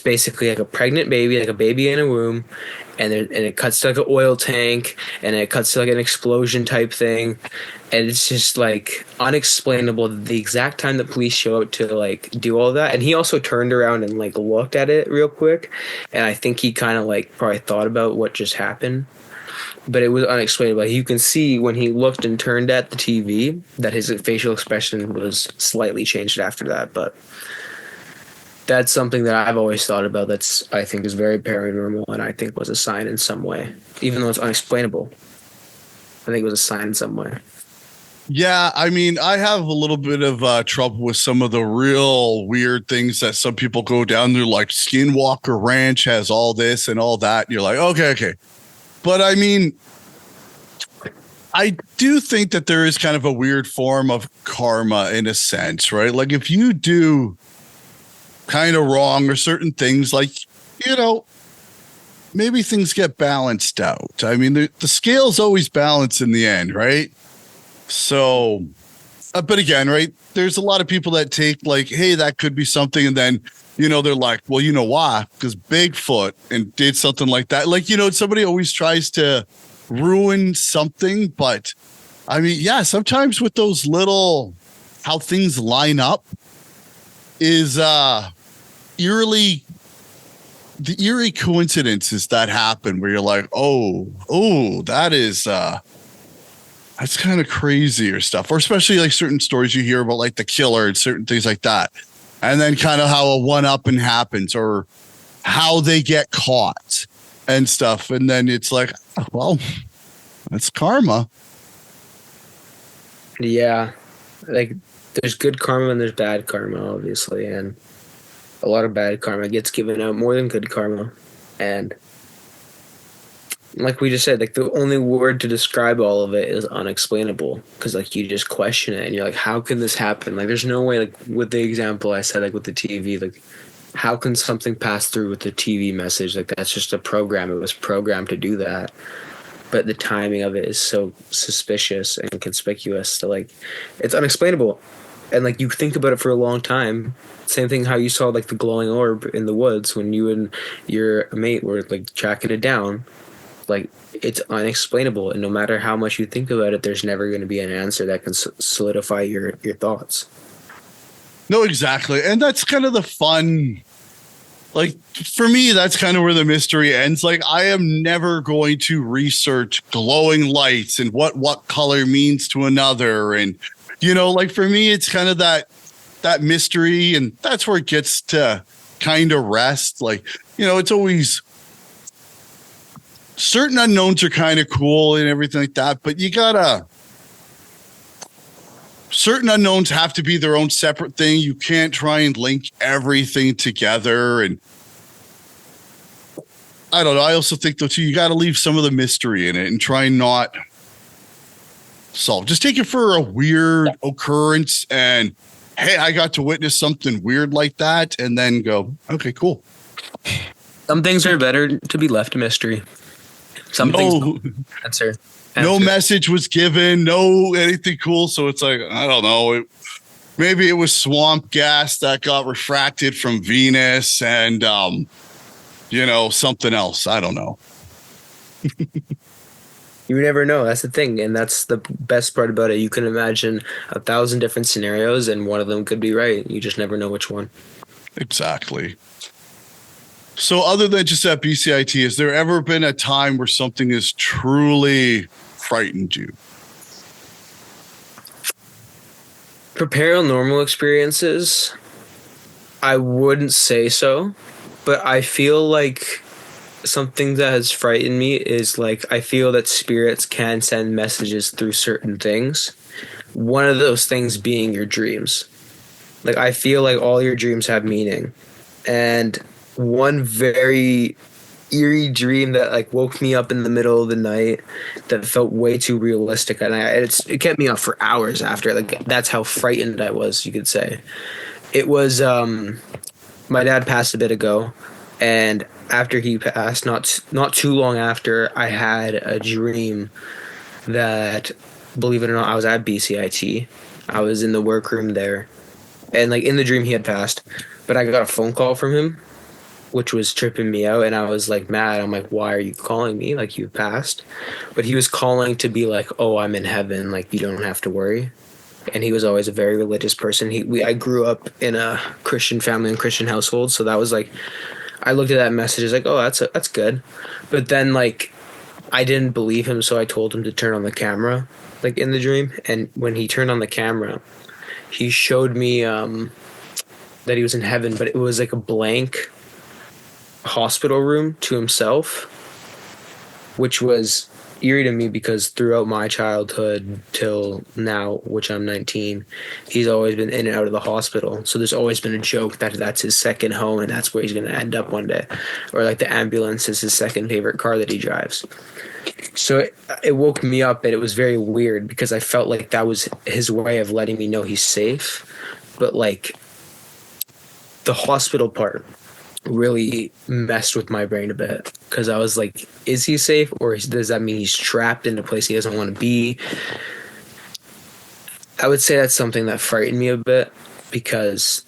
B: basically like a pregnant baby, like a baby in a womb. And it cuts to like an oil tank and it cuts to like an explosion type thing. And it's just like unexplainable the exact time the police show up to like do all that. And he also turned around and like looked at it real quick. And I think he kind of like probably thought about what just happened. But it was unexplainable. You can see when he looked and turned at the TV that his facial expression was slightly changed after that. But that's something that I've always thought about I think is very paranormal and I think was a sign in some way. Even though it's unexplainable, I think it was a sign in some way.
A: Yeah, I mean, I have a little bit of trouble with some of the real weird things that some people go down there, like Skinwalker Ranch has all this and all that. And you're like, okay. But I mean, I do think that there is kind of a weird form of karma in a sense, right? Like if you do kind of wrong or certain things, like, maybe things get balanced out. I mean, the scale's always balanced in the end, right? So, but again, right, there's a lot of people that take like, hey, that could be something. And then, they're like, well, you know why? Because Bigfoot and did something like that. Like, somebody always tries to ruin something. But I mean, yeah, sometimes with those little, how things line up is eerie coincidences that happen where you're like, oh, that is, that's kind of crazy or stuff, or especially like certain stories you hear about like the killer and certain things like that. And then kind of how a one-upping happens or how they get caught and stuff. And then it's like, well, that's karma.
B: Yeah. Like there's good karma and there's bad karma, obviously. And a lot of bad karma gets given out more than good karma. And like we just said, like the only word to describe all of it is unexplainable, because like you just question it and you're like, how can this happen? Like there's no way, like with the example I said, like with the TV, like how can something pass through with the TV message? Like that's just a program. It was programmed to do that. but the timing of it is so suspicious and conspicuous that like it's unexplainable. And like you think about it for a long time. Same thing how you saw like the glowing orb in the woods when you and your mate were like tracking it down. Like it's unexplainable, and no matter how much you think about it, there's never going to be an answer that can solidify your thoughts.
A: No, exactly. And that's kind of the fun. Like for me, that's kind of where the mystery ends. Like I am never going to research glowing lights and what color means to another. And, you know, like for me, it's kind of that mystery, and that's where it gets to kind of rest. Like, you know, it's always certain unknowns are kind of cool and everything like that, but certain unknowns have to be their own separate thing. You can't try and link everything together. And I don't know. I also think though too, you got to leave some of the mystery in it and try and not solve. Just take it for a weird occurrence and, hey, I got to witness something weird like that, and then go, okay, cool.
B: Some things are better to be left a mystery. Some things answer.
A: No message was given, no anything cool. So it's like, I don't know. Maybe it was swamp gas that got refracted from Venus and, you know, something else. I don't know.
B: You never know. That's the thing. And that's the best part about it. You can imagine 1,000 different scenarios and one of them could be right. You just never know which one.
A: Exactly. So other than just that BCIT, has there ever been a time where something has truly frightened you?
B: For paranormal experiences, I wouldn't say so, but I feel like something that has frightened me is like I feel that spirits can send messages through certain things. One of those things being your dreams. Like I feel like all your dreams have meaning. And one very eerie dream that like woke me up in the middle of the night that felt way too realistic, and it kept me up for hours after. Like that's how frightened I was, you could say. It was my dad passed a bit ago, and after he passed, not too long after, I had a dream that, believe it or not, I was at BCIT. I was in the workroom there, and like in the dream he had passed, but I got a phone call from him, which was tripping me out, and I was like mad. I'm like, why are you calling me? Like you passed. But he was calling to be like, oh, I'm in heaven, like you don't have to worry. And he was always a very religious person. I grew up in a Christian family and Christian household, so that was like, I looked at that message as like, oh, that's good. But then like I didn't believe him, so I told him to turn on the camera, like in the dream. And when he turned on the camera, he showed me that he was in heaven, but it was like a blank hospital room to himself, which was eerie to me because throughout my childhood till now, which I'm 19, he's always been in and out of the hospital. So there's always been a joke that that's his second home and that's where he's going to end up one day. Or like the ambulance is his second favorite car that he drives. So it woke me up, and it was very weird because I felt like that was his way of letting me know he's safe. But like the hospital part really messed with my brain a bit because I was like, is he safe, or does that mean he's trapped in a place he doesn't want to be? I would say that's something that frightened me a bit because,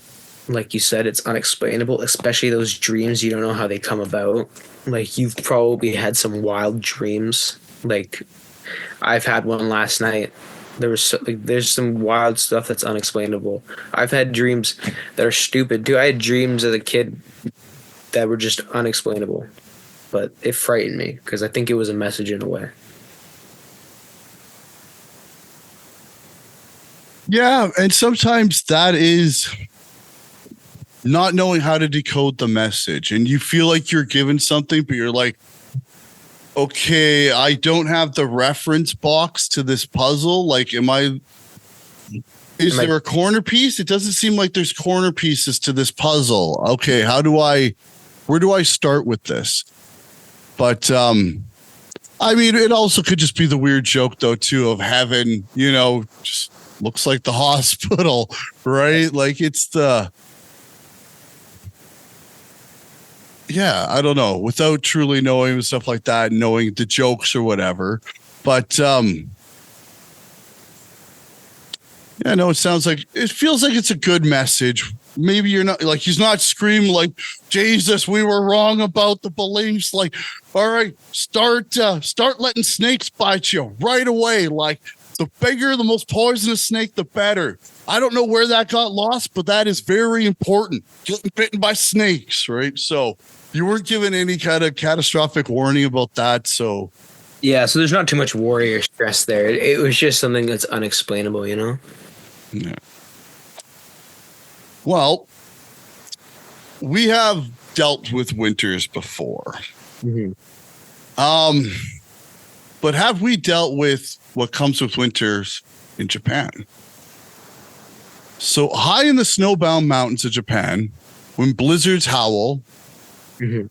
B: like you said, it's unexplainable, especially those dreams. You don't know how they come about. Like you've probably had some wild dreams. Like I've had one last night. There's some wild stuff that's unexplainable. I've had dreams that are stupid. Dude, I had dreams as a kid that were just unexplainable, but it frightened me because I think it was a message in a way.
A: Yeah, and sometimes that is not knowing how to decode the message, and you feel like you're given something, but you're like, okay, I don't have the reference box to this puzzle. Like, is there a corner piece? It doesn't seem like there's corner pieces to this puzzle. Okay, where do I start with this? But, I mean, it also could just be the weird joke, though, too, of heaven, you know, just looks like the hospital, right? Like, it's yeah, I don't know, without truly knowing and stuff like that, knowing the jokes or whatever. But yeah, no, it feels like it's a good message. Maybe you're not like he's not screaming like Jesus, we were wrong about the beliefs. Like, all right, start letting snakes bite you right away. Like the bigger, the most poisonous snake, the better. I don't know where that got lost, but that is very important. Getting bitten by snakes, right? So you weren't given any kind of catastrophic warning about that. So
B: Yeah, so there's not too much warrior stress there. It was just something that's unexplainable,
A: yeah. Well, we have dealt with winters before.
B: Mm-hmm.
A: But have we dealt with what comes with winters in Japan? So high in the snowbound mountains of Japan, when blizzards howl,
B: Mm-hmm.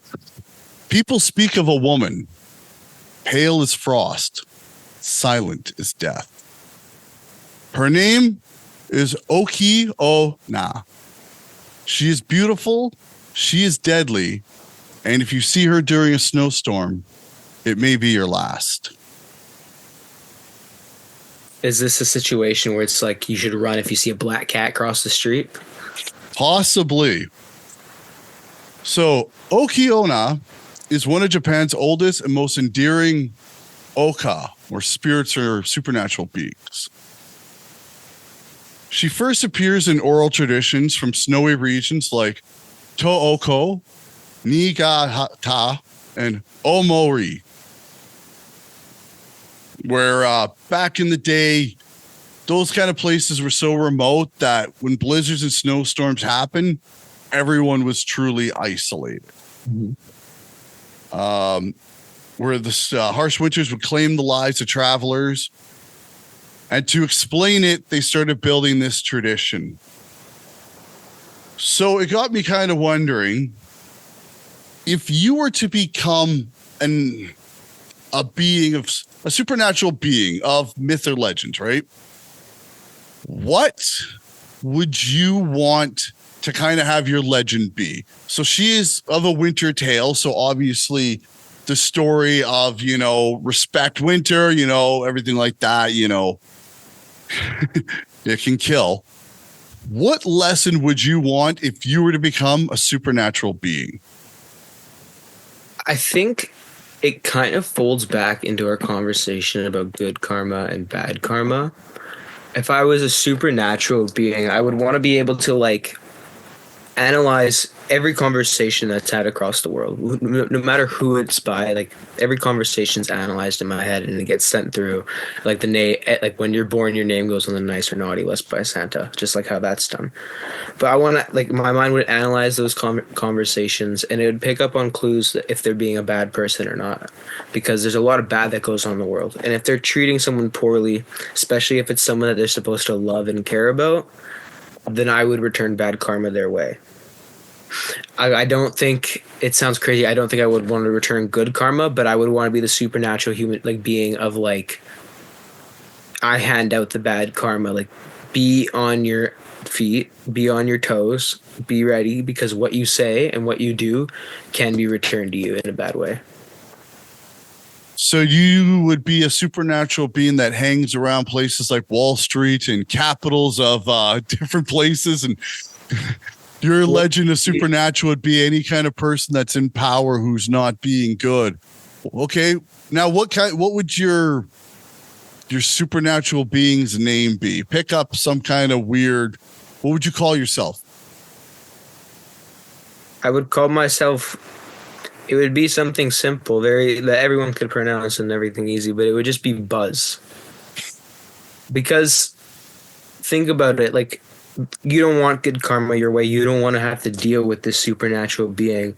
A: people speak of a woman, pale as frost, silent as death. Her name is Oki Na. She is beautiful, she is deadly, and if you see her during a snowstorm, it may be your last.
B: Is this a situation where it's like you should run if you see a black cat cross the street?
A: Possibly. So, Oki-ona is one of Japan's oldest and most endearing oka, or spirits or supernatural beings. She first appears in oral traditions from snowy regions like Tooko, Niigata, and Omori, where back in the day, those kind of places were so remote that when blizzards and snowstorms happened, everyone was truly isolated.
B: Mm-hmm.
A: Where the harsh winters would claim the lives of travelers. And to explain it, they started building this tradition. So it got me kind of wondering, if you were to become a supernatural being of myth or legend, right? What would you want to kind of have your legend be? So she is of a winter tale. So obviously the story of, respect winter, everything like that, it can kill. What lesson would you want if you were to become a supernatural being?
B: I think it kind of folds back into our conversation about good karma and bad karma. If I was a supernatural being, I would want to be able to analyze every conversation that's had across the world, no matter who it's by. Like every conversation's analyzed in my head and it gets sent through. Like when you're born, your name goes on the nice or naughty list by Santa, just like how that's done. But I want to my mind would analyze those conversations and it would pick up on clues if they're being a bad person or not, because there's a lot of bad that goes on in the world. And if they're treating someone poorly, especially if it's someone that they're supposed to love and care about, then I would return bad karma their way. I don't think, it sounds crazy, I don't think I would want to return good karma, but I would want to be the supernatural human being of I hand out the bad karma. Be on your feet, be on your toes, be ready, because what you say and what you do can be returned to you in a bad way.
A: So you would be a supernatural being that hangs around places like Wall Street and capitals of different places, and your legend of supernatural would be any kind of person that's in power who's not being good. Okay, now what would your supernatural being's name be? Pick up some kind of weird. What would you call yourself?
B: I would call myself. It would be something simple, that everyone could pronounce and everything easy, but it would just be Buzz. Because think about it, you don't want good karma your way. You don't want to have to deal with this supernatural being.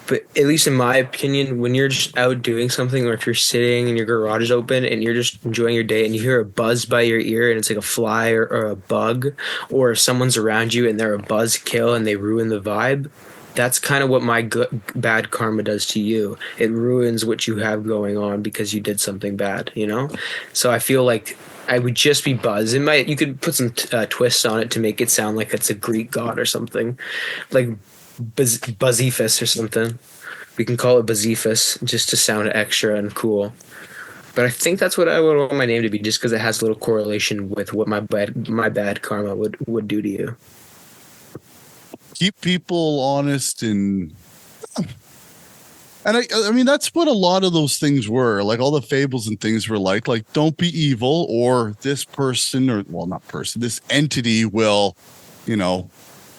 B: But at least in my opinion, when you're just out doing something, or if you're sitting and your garage is open and you're just enjoying your day and you hear a buzz by your ear and it's like a fly or a bug, or if someone's around you and they're a buzz kill and they ruin the vibe, that's kind of what my bad karma does to you. It ruins what you have going on because you did something bad, So I feel like I would just be Buzz. You could put some twists on it to make it sound like it's a Greek god or something. Buzzifus or something. We can call it Buzzifus just to sound extra and cool. But I think that's what I would want my name to be, just because it has a little correlation with what my bad karma would do to you.
A: Keep people honest and I mean that's what a lot of those things were. Like all the fables and things were like don't be evil, or this person, or well, not person, this entity will,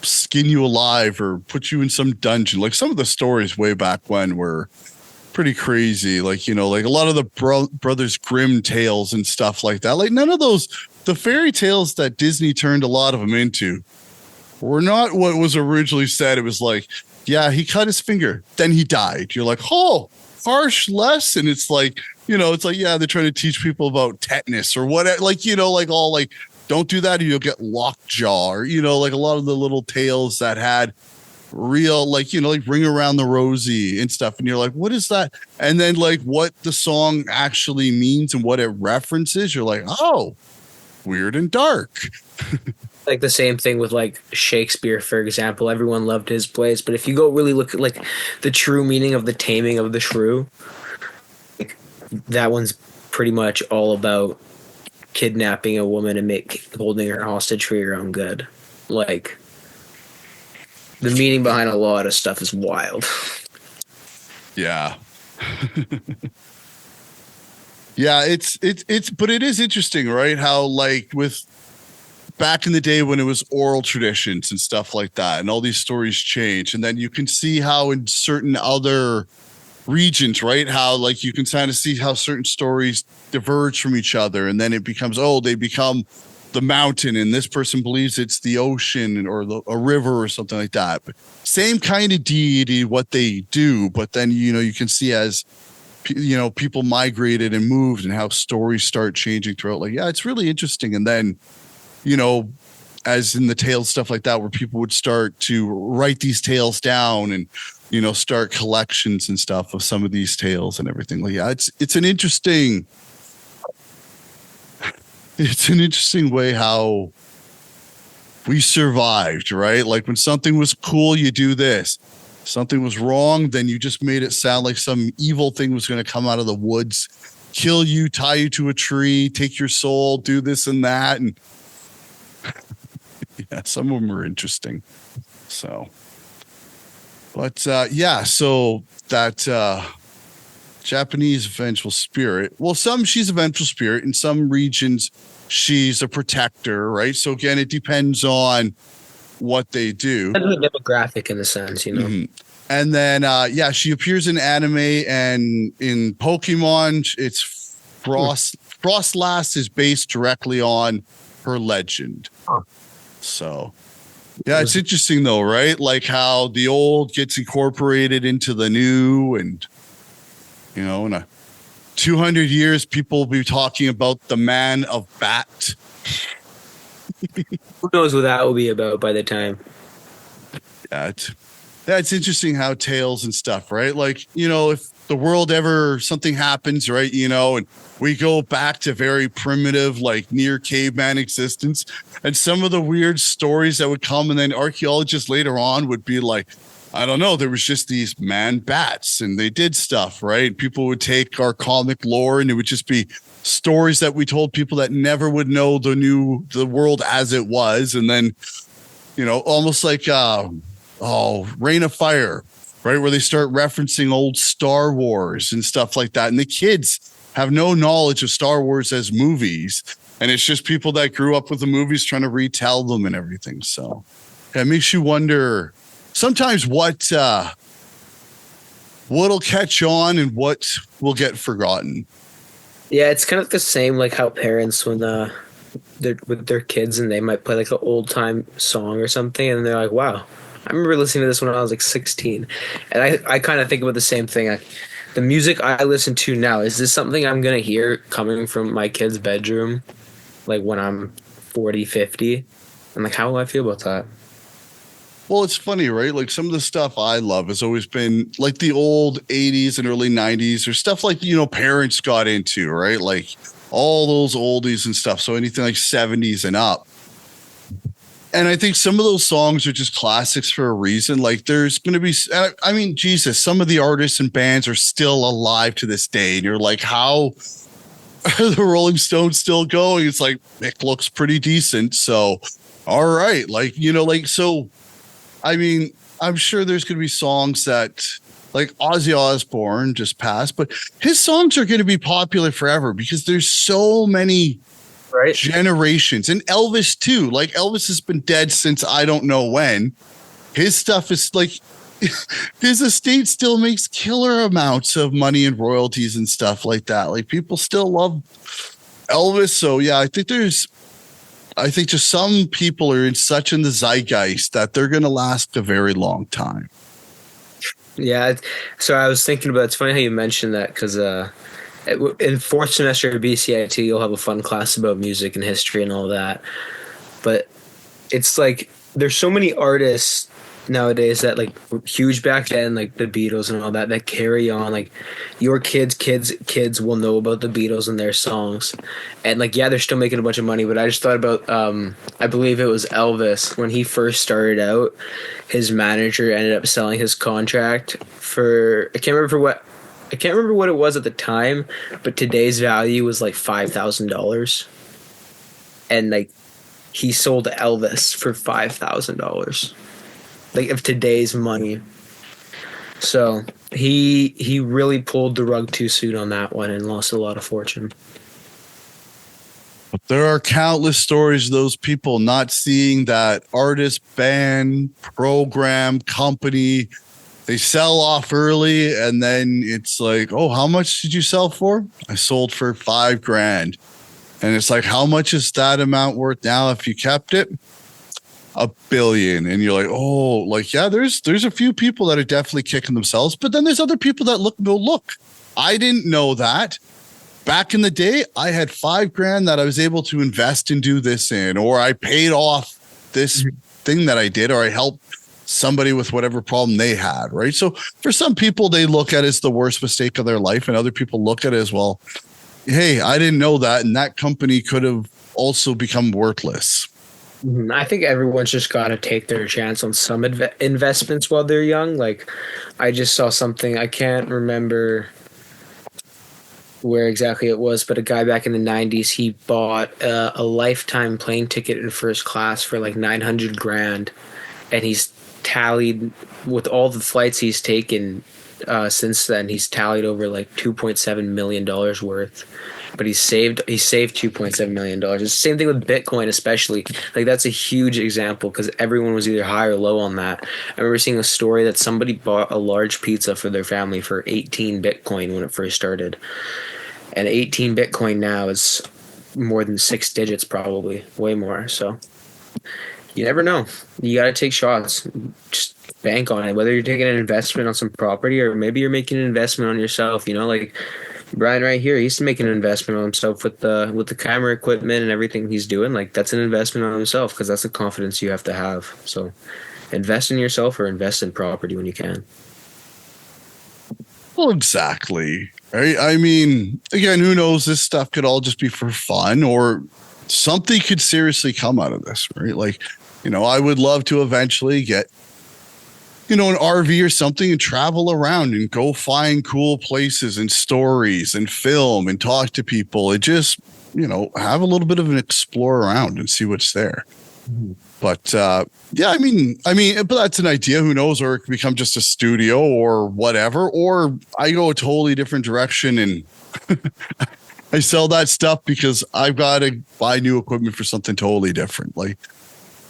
A: skin you alive or put you in some dungeon. Like some of the stories way back when were pretty crazy. Like, like a lot of the Brothers Grimm tales and stuff like that. Like none of those, the fairy tales that Disney turned a lot of them into were not what was originally said. It was like, yeah, he cut his finger, then he died. You're like, oh, harsh lesson. It's like, it's like, yeah, they're trying to teach people about tetanus or whatever. Like, like all like, don't do that or you'll get lockjaw, or, like a lot of the little tales that had real, like, like Ring Around the Rosie and stuff. And you're like, what is that? And then like what the song actually means and what it references, you're like, oh, weird and dark.
B: Like the same thing with like Shakespeare, for example. Everyone loved his plays, but if you go really look at like the true meaning of the taming of the shrew, like, that one's pretty much all about kidnapping a woman and holding her hostage for your own good. Like the meaning behind a lot of stuff is wild.
A: Yeah. Yeah, it's but it is interesting, right? How like with back in the day when it was oral traditions and stuff like that, and all these stories change, and then you can see how in certain other regions, right, how like you can kind of see how certain stories diverge from each other, and then it becomes, they become the mountain, and this person believes it's the ocean or a river or something like that. But same kind of deity, what they do, but then you can see as people migrated and moved, and how stories start changing throughout. Like, yeah, it's really interesting. And then as in the tales, stuff like that, where people would start to write these tales down and, start collections and stuff of some of these tales and everything. Like, yeah, it's an interesting way how we survived, right? Like when something was cool, you do this. Something was wrong, then you just made it sound like some evil thing was going to come out of the woods, kill you, tie you to a tree, take your soul, do this and that. And yeah, some of them are interesting. So, but so that Japanese vengeful spirit. Well, she's a vengeful spirit. In some regions, she's a protector, right? So again, it depends on what they do.
B: That's a demographic in a sense,
A: Mm-hmm. And then, she appears in anime and in Pokemon. It's Frostlass is based directly on her legend. Huh. So, yeah, it's interesting though, right? Like how the old gets incorporated into the new, and in 200 years, people will be talking about the Man of Bat.
B: Who knows what that will be about by the time?
A: Yeah, it's interesting how tales and stuff, right? Like, if the world ever something happens, right, and we go back to very primitive, like near caveman existence, and some of the weird stories that would come, and then archaeologists later on would be like, I don't know, there was just these man bats and they did stuff, right? People would take our comic lore and it would just be stories that we told people that never would know the world as it was. And then, almost like, Reign of Fire, right? Where they start referencing old Star Wars and stuff like that. And the kids have no knowledge of Star Wars as movies. And it's just people that grew up with the movies trying to retell them and everything. So it makes you wonder sometimes what'll catch on and what will get forgotten.
B: Yeah, it's kind of the same like how parents when they're with their kids and they might play like an old time song or something, and they're like, "Wow, I remember listening to this when I was like 16." And I kind of think about the same thing. The music I listen to now, is this something I'm gonna hear coming from my kid's bedroom, like when I'm 40, 50? And like, how will I feel about that?
A: Well, it's funny, right? Like some of the stuff I love has always been like the old 80s and early 90s or stuff like, parents got into, right? Like all those oldies and stuff. So anything like 70s and up. And I think some of those songs are just classics for a reason. Like there's going to be, I mean, Jesus, some of the artists and bands are still alive to this day. And you're like, how are the Rolling Stones still going? It's like, it looks pretty decent. So, all right. Like, so, I mean, I'm sure there's going to be songs that like Ozzy Osbourne just passed, but his songs are going to be popular forever because there's so many generations, and Elvis too. Like Elvis has been dead since I don't know when. His stuff is like his estate still makes killer amounts of money and royalties and stuff like that. Like people still love Elvis. So yeah, I think just some people are in such in the zeitgeist that they're going to last a very long time.
B: Yeah. So I was thinking about, it's funny how you mentioned that because in fourth semester of BCIT, you'll have a fun class about music and history and all that. But it's like there's so many artists nowadays that like were huge back then, like the Beatles and all that, that carry on. Like your kids will know about the Beatles and their songs. And like, yeah, they're still making a bunch of money. But I just thought about, I believe it was Elvis when he first started out. His manager ended up selling his contract for, I can't remember what it was at the time, but today's value was like $5,000. And like he sold Elvis for $5,000. Like of today's money. So he really pulled the rug too soon on that one and lost a lot of fortune.
A: But there are countless stories of those people not seeing that artist, band, program, company. They sell off early, and then it's like, oh, how much did you sell for? I sold for $5,000. And it's like, how much is that amount worth now if you kept it? $1 billion. And you're like, oh, like, yeah, there's a few people that are definitely kicking themselves. But then there's other people that look, I didn't know that. Back in the day, I had $5,000 that I was able to invest and do this in, or I paid off this thing that I did, or I helped somebody with whatever problem they had, right? So for some people, they look at it as the worst mistake of their life, and other people look at it as, well, hey, I didn't know that, and that company could have also become worthless.
B: I think everyone's just got to take their chance on some investments while they're young. Like I just saw something, I can't remember where exactly it was, but a guy back in the 90s, he bought a lifetime plane ticket in first class for like $900,000, and he's tallied with all the flights he's taken since then. He's tallied over like $2.7 million worth, but he saved $2.7 million. It's the same thing with Bitcoin, especially. Like that's a huge example because everyone was either high or low on that. I remember seeing a story that somebody bought a large pizza for their family for 18 Bitcoin when it first started. And 18 Bitcoin now is more than 6 digits, probably way more. So you never know. You got to take shots. Just bank on it. Whether you're taking an investment on some property or maybe you're making an investment on yourself. You know, like Brian right here, he used to make an investment on himself with the camera equipment and everything he's doing. Like that's an investment on himself because that's the confidence you have to have. So invest in yourself or invest in property when you can.
A: Well, exactly. Right. I mean, again, who knows? This stuff could all just be for fun, or something could seriously come out of this, right? Like, I would love to eventually get, an RV or something and travel around and go find cool places and stories and film and talk to people and just, have a little bit of an explore around and see what's there. Mm-hmm. But yeah, I mean, but that's an idea. Who knows? Or it could become just a studio or whatever. Or I go a totally different direction and I sell that stuff because I've got to buy new equipment for something totally different. Like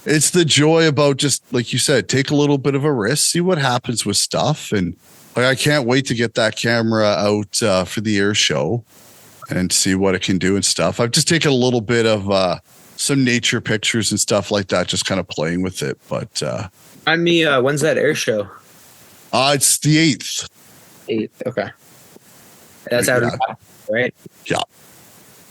A: it's the joy about just like you said, take a little bit of a risk, see what happens with stuff, and like I can't wait to get that camera out for the air show and see what it can do and stuff. I've just taken a little bit of some nature pictures and stuff like that, just kind of playing with it. But
B: when's that air show?
A: It's the 8th.
B: 8th, okay. That's out of right?
A: Yeah.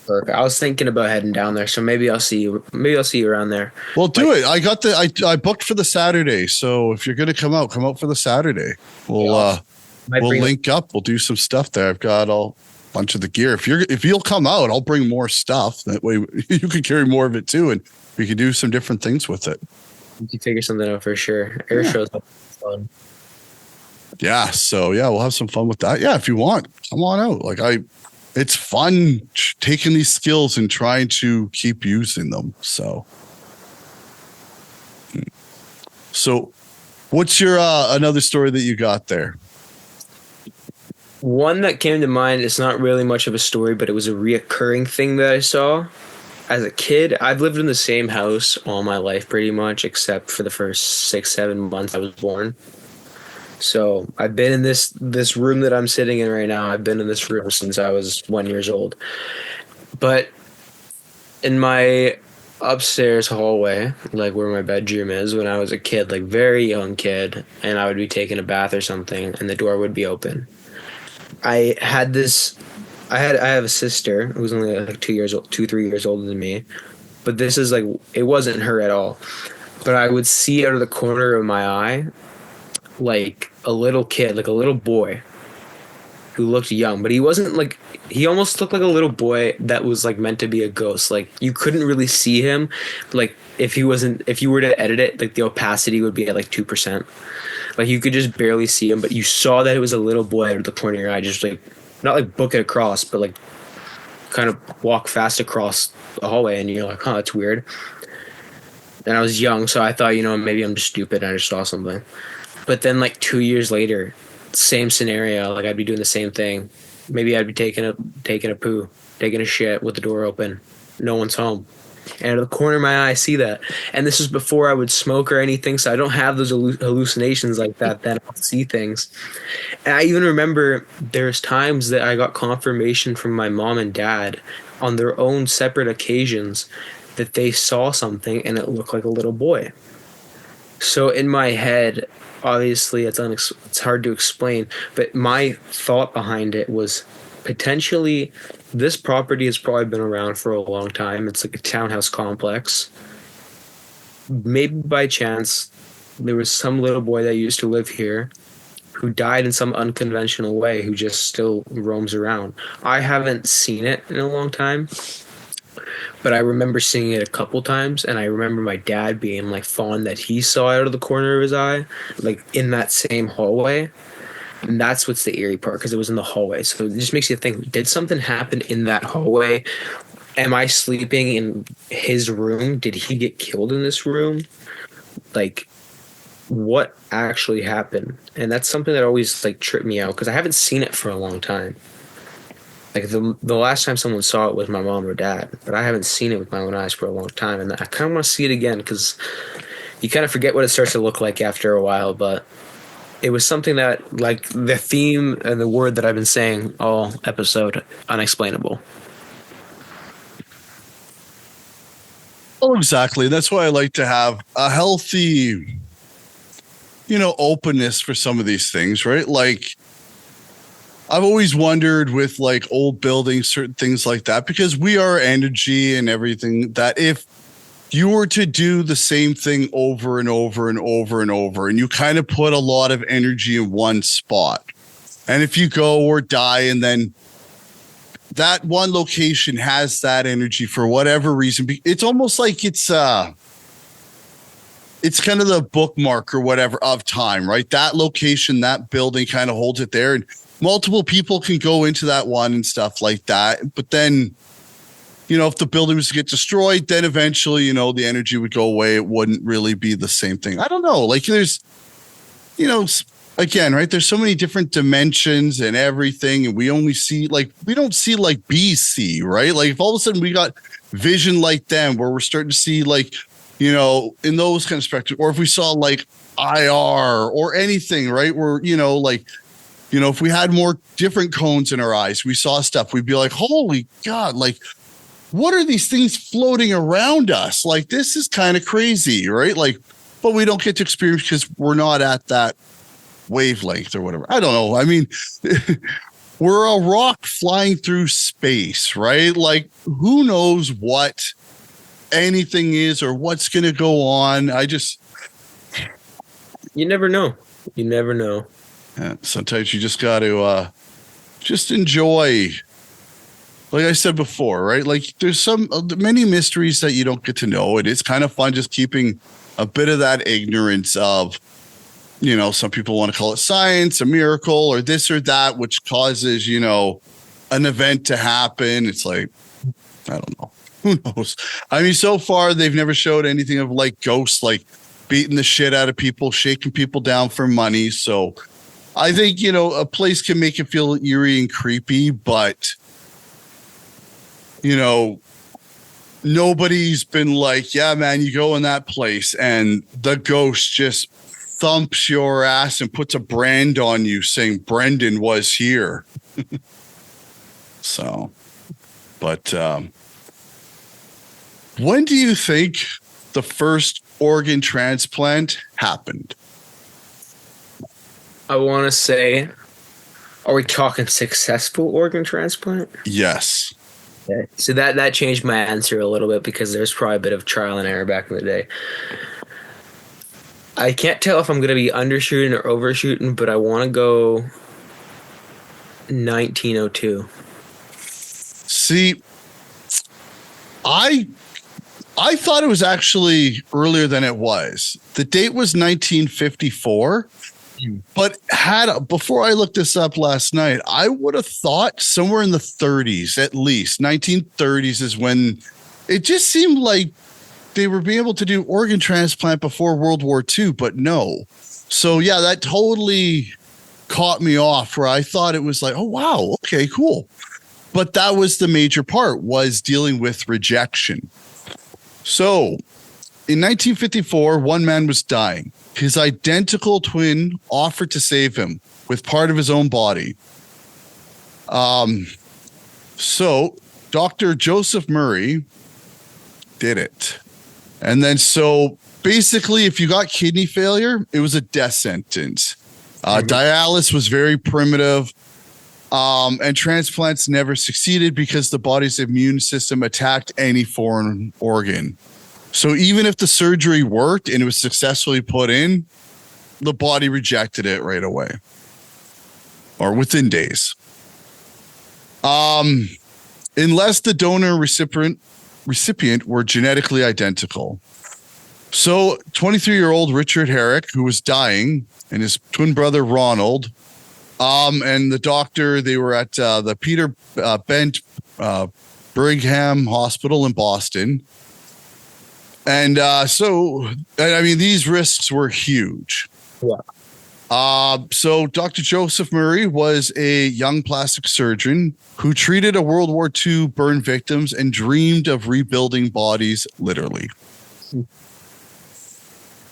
B: Perfect. I was thinking about heading down there, so maybe I'll see you. Maybe I'll see you around there.
A: Well, do it. I booked for the Saturday, so if you're gonna come out for the Saturday. We'll link up. We'll do some stuff there. I've got all bunch of the gear. If you'll come out, I'll bring more stuff. That way you can carry more of it too, and we can do some different things with it.
B: You can figure something out for sure. Air shows are fun.
A: Yeah, so yeah, we'll have some fun with that. Yeah, if you want, come on out. It's fun taking these skills and trying to keep using them. So what's your another story that you got there?
B: One that came to mind, it's not really much of a story, but it was a reoccurring thing that I saw. As a kid, I've lived in the same house all my life pretty much, except for the first 6-7 months I was born. So I've been in this room that I'm sitting in right now. I've been in this room since I was 1 year old. But in my upstairs hallway, like where my bedroom is, when I was a kid, like very young kid, and I would be taking a bath or something, and the door would be open. I have a sister who's only like 3 years older than me, but this is like, it wasn't her at all. But I would see out of the corner of my eye, like a little kid, like a little boy who looked young, but he wasn't like, he almost looked like a little boy that was like meant to be a ghost. Like you couldn't really see him. Like if you were to edit it, like the opacity would be at like 2%. Like you could just barely see him, but you saw that it was a little boy out of the corner of your eye, just like, not like book it across, but like kind of walk fast across the hallway, and you're like, huh, that's weird. And I was young, so I thought, maybe I'm just stupid and I just saw something. But then like 2 years later, same scenario, like I'd be doing the same thing. Maybe I'd be taking a poo, taking a shit with the door open. No one's home. And out of the corner of my eye, I see that. And this is before I would smoke or anything, so I don't have those hallucinations like that I'll see things. And I even remember there's times that I got confirmation from my mom and dad on their own separate occasions that they saw something and it looked like a little boy. So in my head, obviously it's hard to explain, but my thought behind it was potentially this property has probably been around for a long time. It's like a townhouse complex. Maybe by chance there was some little boy that used to live here who died in some unconventional way, who just still roams around. I haven't seen it in a long time, but I remember seeing it a couple times, and I remember my dad being like fond that he saw out of the corner of his eye, like in that same hallway. And that's what's the eerie part, because it was in the hallway. So it just makes you think, did something happen in that hallway? Am I sleeping in his room? Did he get killed in this room? Like, what actually happened? And that's something that always like tripped me out, because I haven't seen it for a long time. Like the last time someone saw it was my mom or dad, but I haven't seen it with my own eyes for a long time. And I kind of want to see it again, because you kind of forget what it starts to look like after a while, but it was something that, like, the theme and the word that I've been saying all episode, unexplainable.
A: Oh, exactly. That's why I like to have a healthy, openness for some of these things, right? Like, I've always wondered with like old buildings, certain things like that, because we are energy and everything, that if you were to do the same thing over and over and over and over, and you kind of put a lot of energy in one spot, and if you go or die, and then that one location has that energy for whatever reason, it's almost like it's kind of the bookmark or whatever of time, right? That location, that building kind of holds it there, and multiple people can go into that one and stuff like that. But then, if the building was to get destroyed, then eventually, the energy would go away. It wouldn't really be the same thing. I don't know. Like there's, again, right? There's so many different dimensions and everything. And we only see we don't see like BC, right? Like if all of a sudden we got vision like them, where we're starting to see in those kind of spectrum, or if we saw like IR or anything, right? Where, if we had more different cones in our eyes, we saw stuff, we'd be like, holy God, like, what are these things floating around us? Like, this is kind of crazy, right? Like, but we don't get to experience because we're not at that wavelength or whatever. I don't know. I mean, we're a rock flying through space, right? Like, who knows what anything is or what's going to go on.
B: You never know. You never know.
A: Sometimes you just got to just enjoy like I said before, right? Like there's many mysteries that you don't get to know. It is kind of fun just keeping a bit of that ignorance of, some people want to call it science, a miracle, or this or that, which causes, an event to happen. It's like, I don't know. Who knows? I mean, so far they've never showed anything of like ghosts, like beating the shit out of people, shaking people down for money. So I think, a place can make it feel eerie and creepy, but, nobody's been like, yeah, man, you go in that place and the ghost just thumps your ass and puts a brand on you saying Brendan was here. So, but when do you think the first organ transplant happened?
B: I want to say, are we talking successful organ transplant?
A: Yes.
B: Okay. So that changed my answer a little bit because there's probably a bit of trial and error back in the day. I can't tell if I'm going to be undershooting or overshooting, but I want to go 1902.
A: See, I thought it was actually earlier than it was. The date was 1954. But before I looked this up last night, I would have thought somewhere in the 30s, at least 1930s is when it just seemed like they were being able to do organ transplant before World War II, but no. So yeah, that totally caught me off where I thought it was like, oh, wow, okay, cool. But that was the major part, was dealing with rejection. So in 1954, one man was dying. His identical twin offered to save him with part of his own body. So Dr. Joseph Murray did it. And then so basically, if you got kidney failure, it was a death sentence. Dialysis was very primitive. And transplants never succeeded because the body's immune system attacked any foreign organ. So even if the surgery worked and it was successfully put in, the body rejected it right away or within days. Unless the donor and recipient were genetically identical. So 23-year-old Richard Herrick, who was dying, and his twin brother Ronald, and the doctor, they were at the Peter Bent Brigham Hospital in Boston. And these risks were huge. Yeah. So Dr. Joseph Murray was a young plastic surgeon who treated a World War II burn victims and dreamed of rebuilding bodies, literally.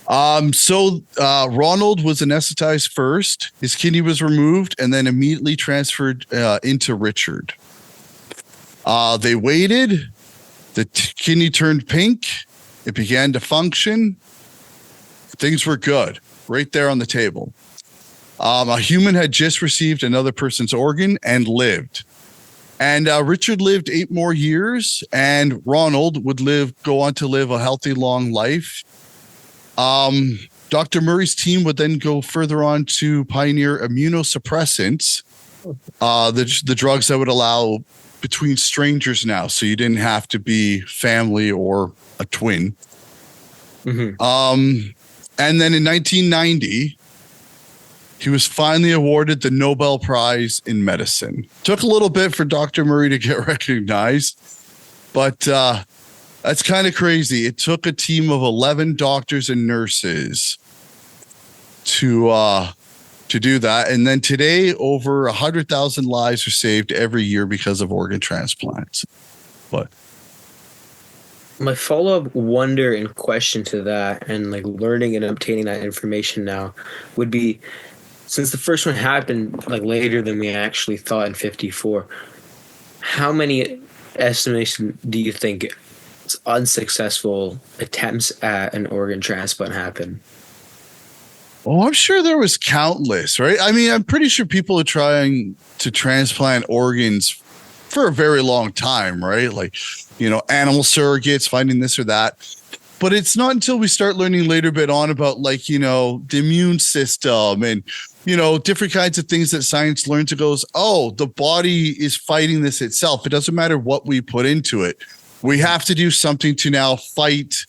A: Ronald was anesthetized first. His kidney was removed and then immediately transferred into Richard. They waited. The kidney turned pink. It began to function. Things were good right there on the table. A human had just received another person's organ and lived. And Richard lived 8 more years, and Ronald would go on to live a healthy, long life. Dr. Murray's team would then go further on to pioneer immunosuppressants, the drugs that would allow between strangers now, so you didn't have to be family or a twin. Mm-hmm. And then in 1990, he was finally awarded the Nobel Prize in Medicine. Took a little bit for Dr. Murray to get recognized, but that's kind of crazy. It took a team of 11 doctors and nurses to do that. And then today, over 100,000 lives are saved every year because of organ transplants. But
B: my follow-up wonder and question to that, and like learning and obtaining that information now, would be, since the first one happened like later than we actually thought in 54, how many estimation do you think unsuccessful attempts at an organ transplant happen?
A: Oh, I'm sure there was countless, right? I mean, I'm pretty sure people are trying to transplant organs for a very long time, right? Like, animal surrogates, finding this or that. But it's not until we start learning later bit on about the immune system and different kinds of things that science learns. It goes, oh, the body is fighting this itself. It doesn't matter what we put into it. We have to do something to now fight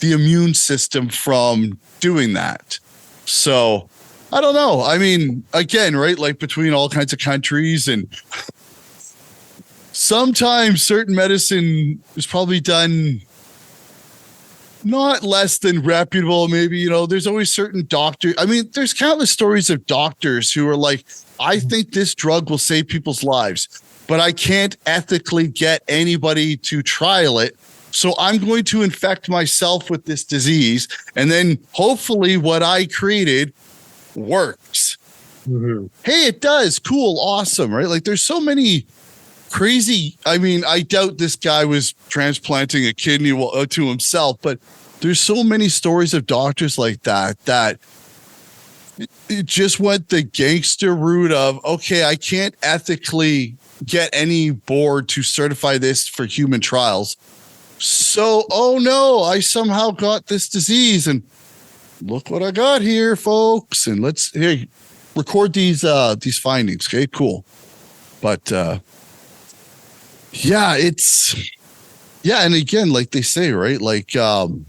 A: the immune system from doing that. So I don't know. I mean, again, right? Like between all kinds of countries, and sometimes certain medicine is probably done not less than reputable. Maybe, there's always certain doctors. I mean, there's countless stories of doctors who are like, I think this drug will save people's lives, but I can't ethically get anybody to trial it. So I'm going to infect myself with this disease. And then hopefully what I created works. Mm-hmm. Hey, it does. Cool. Awesome. Right. Like there's so many crazy. I mean, I doubt this guy was transplanting a kidney to himself, but there's so many stories of doctors like that it just went the gangster route of, okay, I can't ethically get any board to certify this for human trials. So, oh no, I somehow got this disease, and look what I got here, folks. And let's record these findings. Okay, cool. But and again, like they say, right? Like go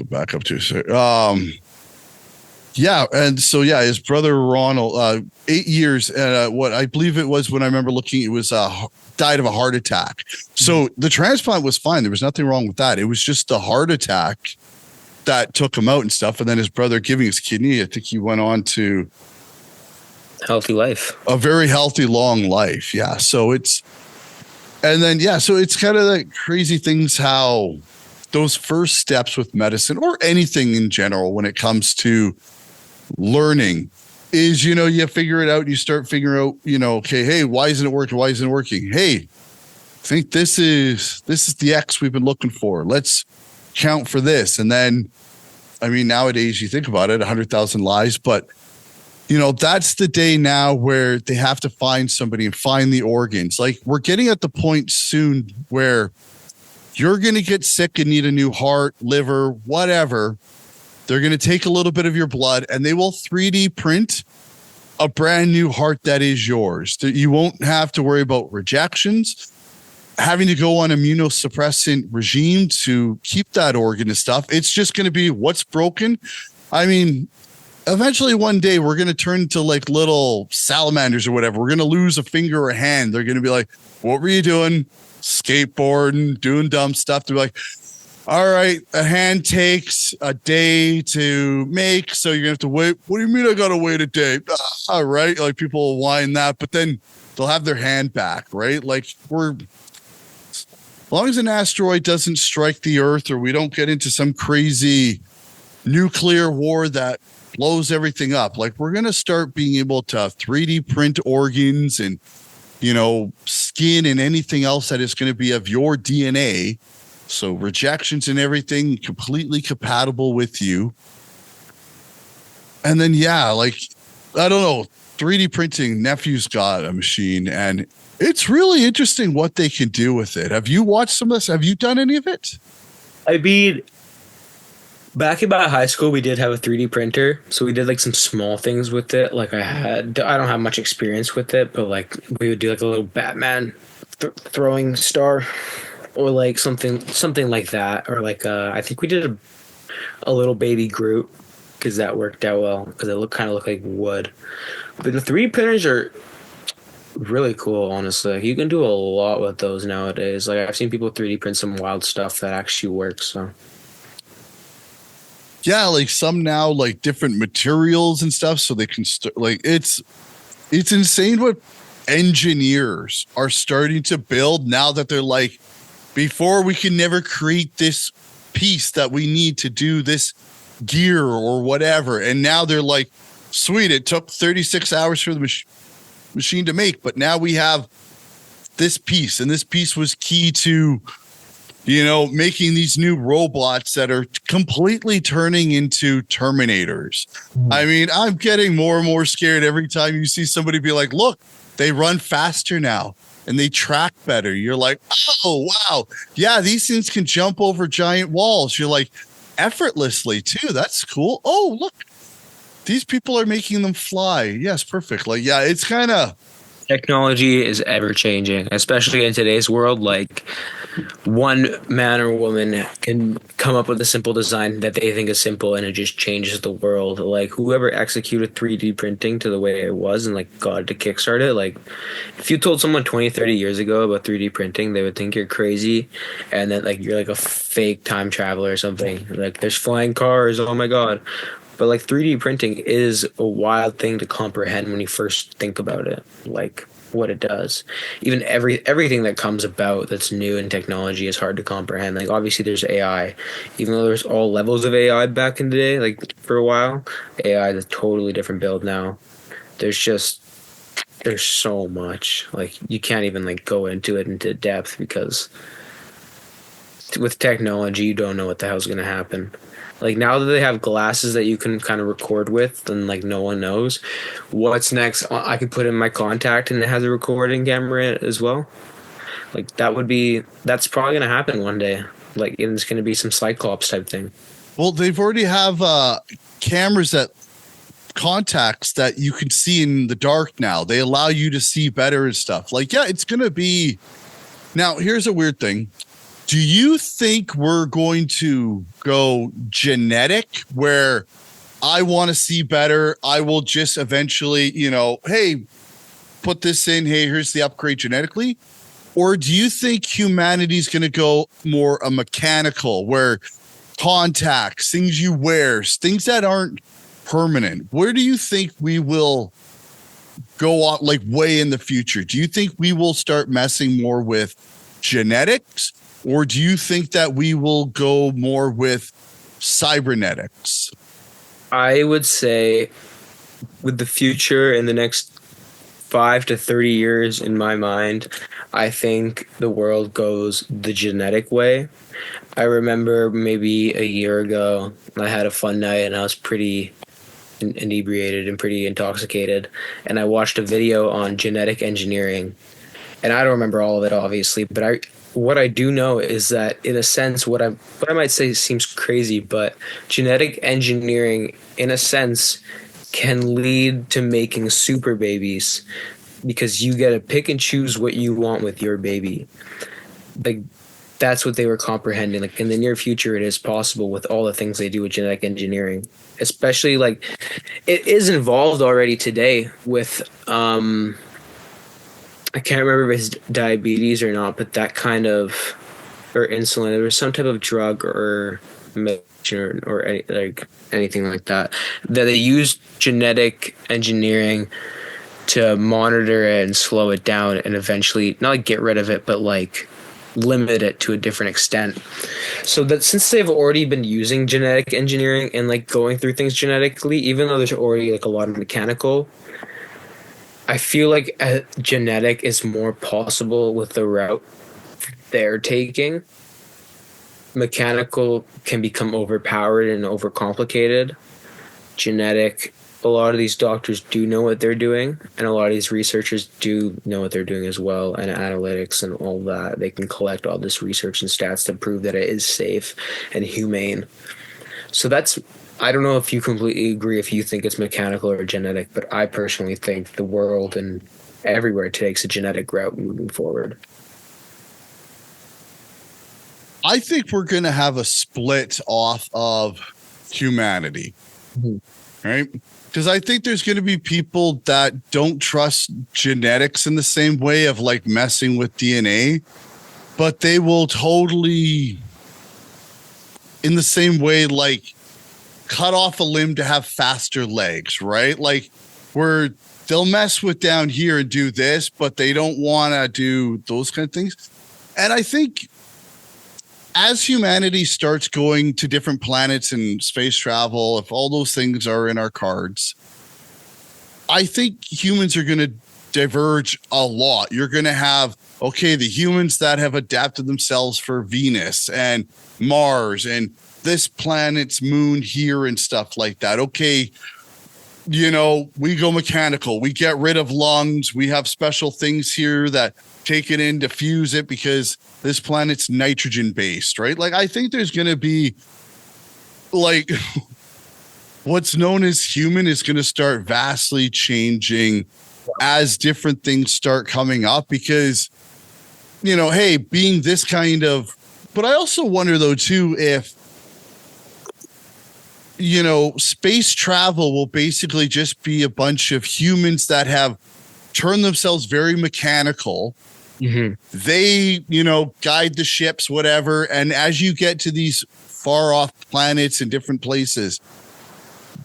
A: back up to and so his brother Ronald, 8 years, what I believe it was when I remember looking, it was died of a heart attack. So the transplant was fine. There was nothing wrong with that. It was just the heart attack that took him out and stuff. And then his brother giving his kidney, I think he went on to
B: healthy life,
A: a very healthy, long life. Yeah. So it's kind of like crazy things, how those first steps with medicine or anything in general, when it comes to learning, is, you figure it out and you start figuring out, okay, hey, why isn't it working? Why isn't it working? Hey, I think this is the X we've been looking for. Let's count for this. And then, I mean, nowadays you think about it, 100,000 lives, but that's the day now where they have to find somebody and find the organs. Like we're getting at the point soon where you're going to get sick and need a new heart, liver, whatever. They're going to take a little bit of your blood and they will 3D print a brand new heart that is yours. You won't have to worry about rejections, having to go on immunosuppressant regime to keep that organ and stuff. It's just going to be what's broken. I mean, eventually one day we're going to turn into like little salamanders or whatever. We're going to lose a finger or a hand. They're going to be like, what were you doing? Skateboarding, doing dumb stuff. They're like, all right, a hand takes a day to make, so you're gonna have to wait. What do you mean I gotta wait a day? All right, like people will whine that, but then they'll have their hand back, right? Like as long as an asteroid doesn't strike the Earth or we don't get into some crazy nuclear war that blows everything up, like we're gonna start being able to 3D print organs and skin and anything else that is going to be of your DNA. So rejections and everything completely compatible with you. And then, like, I don't know, 3D printing, nephew's got a machine and it's really interesting what they can do with it. Have you watched some of this? Have you done any of it?
B: I mean, back in my high school, we did have a 3D printer. So we did like some small things with it. Like I don't have much experience with it, but like we would do like a little Batman throwing star. Or like something like that, or like I think we did a little baby Groot because that worked out well because it kind of looked like wood. But the 3D printers are really cool, honestly. You can do a lot with those nowadays. Like I've seen people 3D print some wild stuff that actually works. So
A: yeah, like some now like different materials and stuff, so they can like it's insane what engineers are starting to build now that they're like. Before we can never create this piece that we need to do this gear or whatever. And now they're like, sweet, it took 36 hours for the machine to make, but now we have this piece. And this piece was key to, making these new robots that are completely turning into Terminators. I mean, I'm getting more and more scared every time you see somebody be like, look, they run faster now. And they track better. You're like, oh, wow. Yeah, these things can jump over giant walls. You're like, effortlessly too. That's cool. Oh, look, these people are making them fly. Yes, perfect. Like, yeah, it's kind of
B: Technology is ever changing, especially in today's world. Like, one man or woman can come up with a simple design that they think is simple and it just changes the world. Like, whoever executed 3D printing to the way it was and like got it to kickstart it, like, if you told someone 20, 30 years ago about 3D printing, they would think you're crazy and that like you're like a fake time traveler or something. Like, there's flying cars, oh my god. But like 3D printing is a wild thing to comprehend when you first think about it, like what it does. Even everything that comes about that's new in technology is hard to comprehend. Like, obviously there's AI, even though there's all levels of AI back in the day. Like, for a while, AI is a totally different build now. There's so much, like, you can't even like go into it into depth because with technology you don't know what the hell's going to happen. Like, now that they have glasses that you can kind of record with and like no one knows what's next, I could put in my contact and it has a recording camera in it as well. Like, that's probably going to happen one day. Like, it's going to be some Cyclops type thing.
A: well, they've already have cameras that contacts that you can see in the dark now. They allow you to see better and stuff. Like, yeah, it's going to be. Now, here's a weird thing. Do you think we're going to go genetic where I want to see better? I will just eventually, hey, put this in. Hey, here's the upgrade genetically. Or do you think humanity's going to go more a mechanical where contacts, things you wear, things that aren't permanent? Where do you think we will go on, like, way in the future? Do you think we will start messing more with genetics? Or do you think that we will go more with cybernetics?
B: I would say with the future in the next 5 to 30 years, in my mind, I think the world goes the genetic way. I remember maybe a year ago, I had a fun night and I was pretty inebriated and pretty intoxicated. And I watched a video on genetic engineering. And I don't remember all of it, obviously, but what I do know is that, in a sense, what I might say seems crazy, but genetic engineering, in a sense, can lead to making super babies because you get to pick and choose what you want with your baby. Like, that's what they were comprehending. Like, in the near future, it is possible with all the things they do with genetic engineering, especially like it is involved already today with I can't remember if it's diabetes or not, but that kind of, or insulin, there was some type of drug or medication or anything like that they use genetic engineering to monitor it and slow it down and eventually not like get rid of it, but like limit it to a different extent. So that since they've already been using genetic engineering and like going through things genetically, even though there's already like a lot of mechanical, I feel like a genetic is more possible with the route they're taking. Mechanical can become overpowered and overcomplicated. Genetic, a lot of these doctors do know what they're doing, and a lot of these researchers do know what they're doing as well, and analytics and all that. They can collect all this research and stats to prove that it is safe and humane. So I don't know if you completely agree if you think it's mechanical or genetic, but I personally think the world and everywhere takes a genetic route moving forward.
A: I think we're going to have a split off of humanity, right? Because I think there's going to be people that don't trust genetics in the same way of like messing with DNA, but they will totally, in the same way, like, cut off a limb to have faster legs, right? Like, where they'll mess with down here and do this, but they don't want to do those kind of things. And I think as humanity starts going to different planets and space travel, if all those things are in our cards, I think humans are going to diverge a lot. You're going to have, okay, the humans that have adapted themselves for Venus and Mars and this planet's moon here and stuff like that. Okay, we go mechanical. We get rid of lungs. We have special things here that take it in to fuse it because this planet's nitrogen based, right? Like, I think there's going to be like what's known as human is going to start vastly changing as different things start coming up because, hey, being this kind of, but I also wonder though, too, if, space travel will basically just be a bunch of humans that have turned themselves very mechanical.
B: Mm-hmm.
A: They, guide the ships, whatever. And as you get to these far off planets and different places,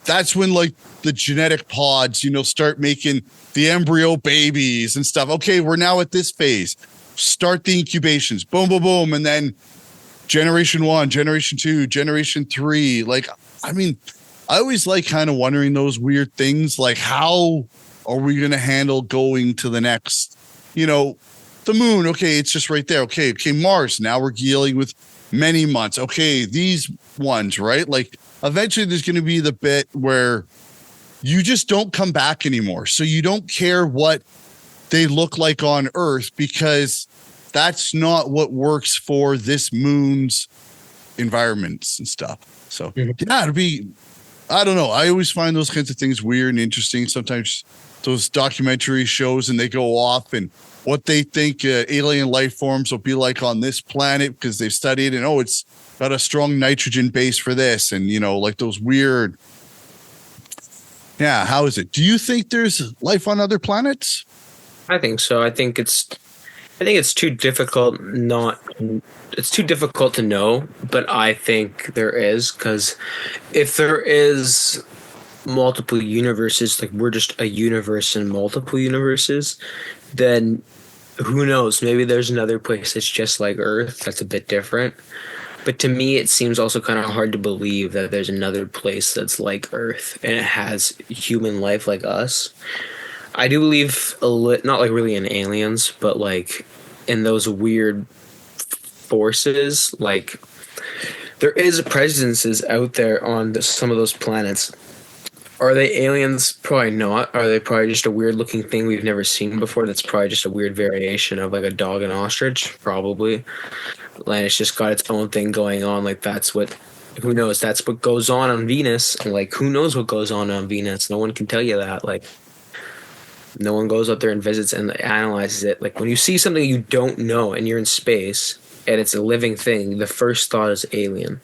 A: that's when like the genetic pods, start making the embryo babies and stuff. Okay, we're now at this phase. Start the incubations. Boom, boom, boom. And then generation 1, generation 2, generation 3. Like, I mean, I always like kind of wondering those weird things. Like, how are we going to handle going to the next, the moon? Okay, it's just right there. Okay, Mars. Now we're dealing with many months. Okay, these ones, right? Like, eventually there's going to be the bit where you just don't come back anymore. So you don't care what they look like on Earth because that's not what works for this moon's environments and stuff. So yeah, it'd be, I don't know. I always find those kinds of things weird and interesting. Sometimes those documentary shows and they go off and what they think alien life forms will be like on this planet because they've studied and, it's got a strong nitrogen base for this. And, like those weird. Yeah. How is it? Do you think there's life on other planets?
B: I think so. I think it's too difficult it's too difficult to know, but I think there is, because if there is multiple universes, like we're just a universe in multiple universes, then who knows? Maybe there's another place that's just like Earth that's a bit different. But to me, it seems also kind of hard to believe that there's another place that's like Earth and it has human life like us. I do believe not like really in aliens, but like in those weird forces. Like there is presences out there on some of those planets. Are they aliens? Probably not. Are they probably just a weird looking thing we've never seen before? That's probably just a weird variation of like a dog and ostrich, probably. And it's just got its own thing going on. Like who knows? That's what goes on Venus. And like, who knows what goes on Venus? No one can tell you that. Like, no one goes up there and visits and analyzes it. Like when you see something you don't know and you're in space and it's a living thing, the first thought is alien.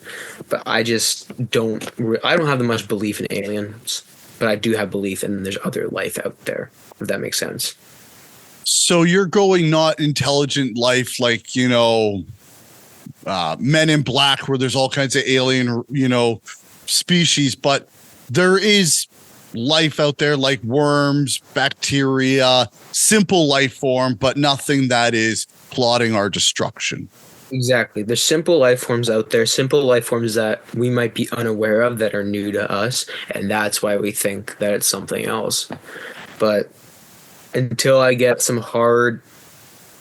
B: But I just don't have that much belief in aliens, but I do have belief in there's other life out there, if that makes sense.
A: So you're going not intelligent life like, Men in Black, where there's all kinds of alien, species, but there is life out there like worms, bacteria, simple life form, but nothing that is plotting our destruction.
B: Exactly. There's simple life forms out there, simple life forms that we might be unaware of that are new to us, and that's why we think that it's something else. But until I get some hard,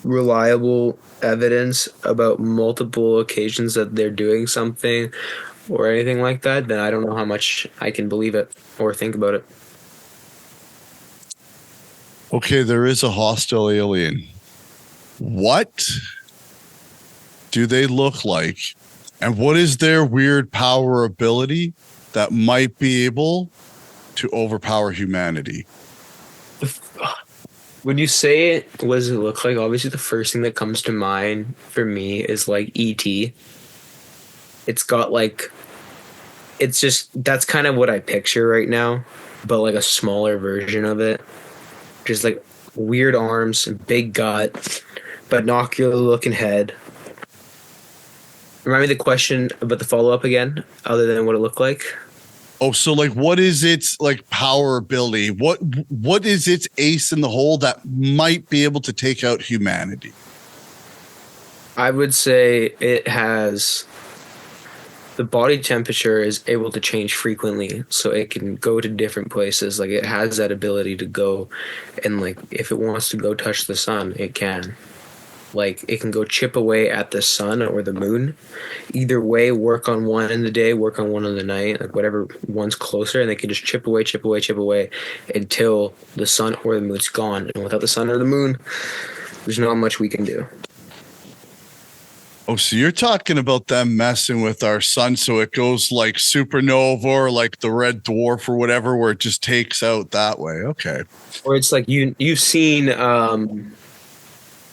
B: reliable evidence about multiple occasions that they're doing something or anything like that, then I don't know how much I can believe it or think about it.
A: Okay, there is a hostile alien. What do they look like? And what is their weird power ability that might be able to overpower humanity?
B: When you say it, what does it look like? Obviously, the first thing that comes to mind for me is like E.T. It's got like, that's kind of what I picture right now, but like a smaller version of it. Just like weird arms, big gut, binocular looking head. Remind me the question about the follow-up again, other than what it looked like.
A: Oh, so like what is its like power ability? What is its ace in the hole that might be able to take out humanity?
B: I would say it has the body temperature is able to change frequently, so it can go to different places. Like it has that ability to go, and like if it wants to go touch the sun, it can. Like it can go chip away at the sun or the moon. Either way, work on one in the day, work on one in the night, like whatever one's closer, and they can just chip away until the sun or the moon's gone. And without the sun or the moon, there's not much we can do.
A: Oh, so you're talking about them messing with our sun so it goes like supernova or like the red dwarf or whatever, where it just takes out that way. Okay.
B: Or it's like you've seen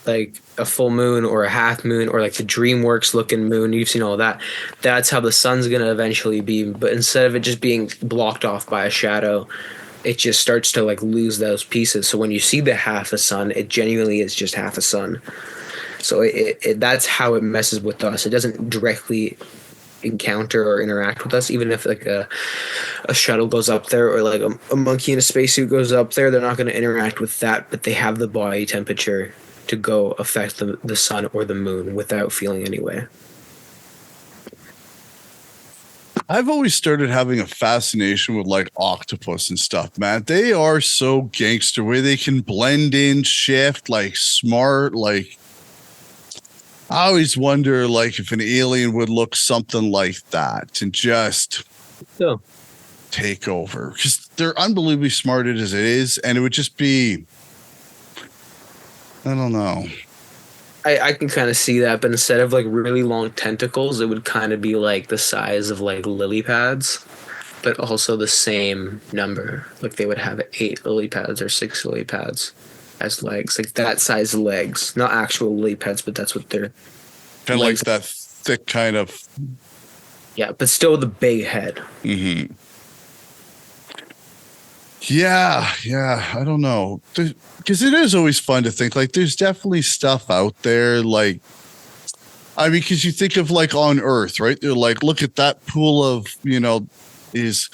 B: like a full moon or a half moon or like the DreamWorks looking moon. You've seen all that. That's how the sun's gonna eventually be. But instead of it just being blocked off by a shadow, it just starts to like lose those pieces. So when you see the half a sun, it genuinely is just half a sun. So that's how it messes with us. It doesn't directly encounter or interact with us. Even if like a shuttle goes up there or like a monkey in a spacesuit goes up there, they're not going to interact with that. But they have the body temperature to go affect the sun or the moon without feeling any way.
A: I've always started having a fascination with like octopus and stuff, man. They are so gangster where they can blend in, shift, like smart, like I always wonder like if an alien would look something like that and just take over. Because they're unbelievably smart as it is, and it would just be I don't know.
B: I can kind of see that, but instead of like really long tentacles, it would kind of be like the size of like lily pads, but also the same number. Like they would have 8 lily pads or 6 lily pads as legs, like that size legs, not actual lily pads, but that's what they're
A: Kind of like that thick kind of.
B: Yeah, but still the big head.
A: Mm-hmm. Yeah. I don't know. Because it is always fun to think like there's definitely stuff out there. Like, I mean, because you think of like on Earth, right? They're like, look at that pool of, is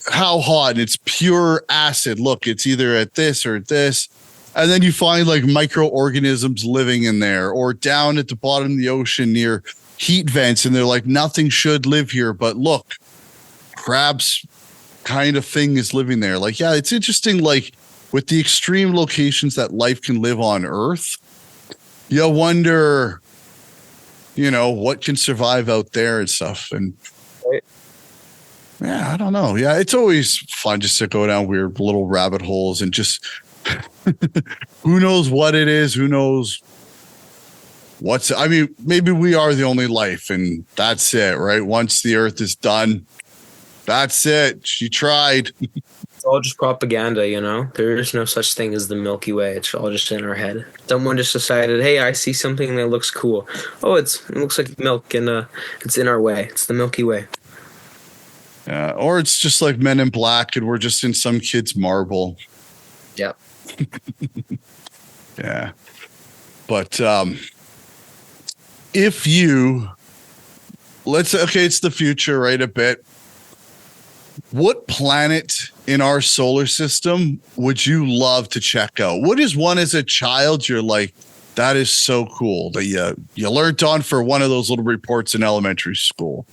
A: how hot and it's pure acid. Look, it's either at this or at this. And then you find like microorganisms living in there or down at the bottom of the ocean near heat vents. And they're like, nothing should live here. But look, crabs kind of thing is living there. Like, yeah, it's interesting. Like with the extreme locations that life can live on Earth, you wonder, what can survive out there and stuff. And yeah, I don't know. Yeah, it's always fun just to go down weird little rabbit holes and just who knows what it is? Who knows maybe we are the only life and that's it, right? Once the Earth is done, that's it. She tried.
B: It's all just propaganda, There is no such thing as the Milky Way. It's all just in our head. Someone just decided, hey, I see something that looks cool. Oh, it looks like milk and it's in our way. It's the Milky Way.
A: Yeah, or it's just like Men in Black and we're just in some kid's marble.
B: Yeah.
A: Yeah. But if you it's the future, right? A bit. What planet in our solar system would you love to check out? What is one as a child you're like, that is so cool that you learned on for one of those little reports in elementary school?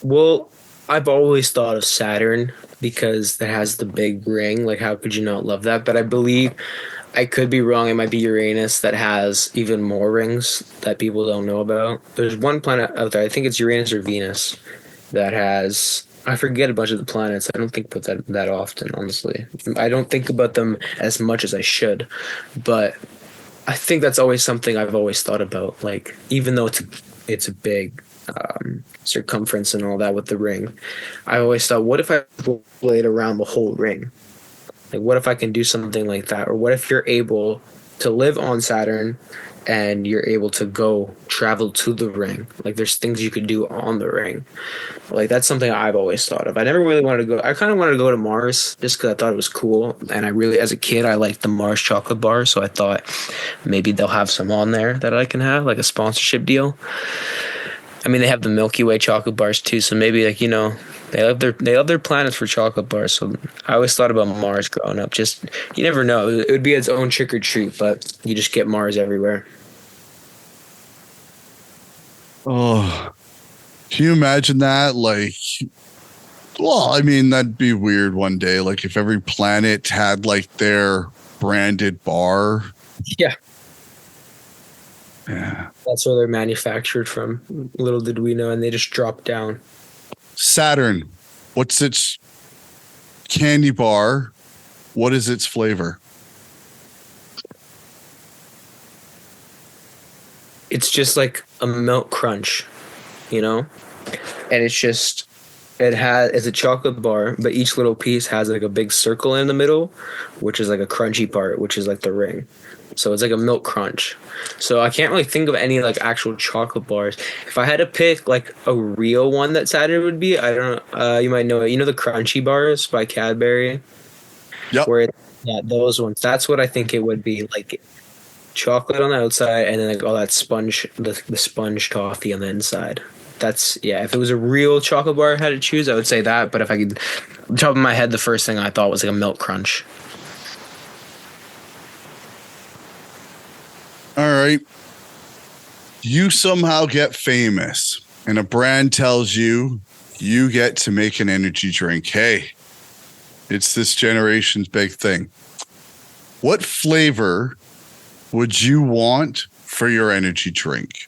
B: Well, I've always thought of Saturn because it has the big ring. Like, how could you not love that? But I believe, I could be wrong, it might be Uranus that has even more rings that people don't know about. There's one planet out there, I think it's Uranus or Venus, that has, I forget a bunch of the planets. I don't think about that often, honestly. I don't think about them as much as I should. But I think that's always something I've always thought about. Like, even though it's a big circumference and all that with the ring, I always thought, what if I played around the whole ring? Like, what if I can do something like that? Or what if you're able to live on Saturn and you're able to go travel to the ring? Like, there's things you could do on the ring. Like, that's something I've always thought of. I never really wanted to go. I kind of wanted to go to Mars just because I thought it was cool. And I really, as a kid, I liked the Mars chocolate bar. So I thought maybe they'll have some on there that I can have, like a sponsorship deal. I mean, they have the Milky Way chocolate bars too, so maybe they love their planets for chocolate bars. So I always thought about Mars growing up. Just, you never know, it would be its own trick or treat, but you just get Mars everywhere.
A: Oh, can you imagine that? Like, well, I mean, that'd be weird one day. Like if every planet had like their branded bar.
B: Yeah.
A: Yeah.
B: That's where they're manufactured from. Little did we know, and they just dropped down.
A: Saturn, what's its candy bar? What is its flavor?
B: It's it's just like a milk crunch, you know? And it's a chocolate bar, but each little piece has like a big circle in the middle, which is like a crunchy part, which is like the ring. So it's like a milk crunch. So I can't really think of any like actual chocolate bars. If I had to pick like a real one that Saturday would be, I don't know, you might know it. You know the crunchy bars by Cadbury?
A: Yep.
B: Yeah, those ones. That's what I think it would be, like chocolate on the outside and then like all that sponge, the sponge toffee on the inside. That's, yeah, if it was a real chocolate bar I had to choose, I would say that. But if I could, on top of my head, the first thing I thought was like a milk crunch.
A: All right. You somehow get famous and a brand tells you you get to make an energy drink. Hey, it's this generation's big thing. What flavor would you want for your energy drink?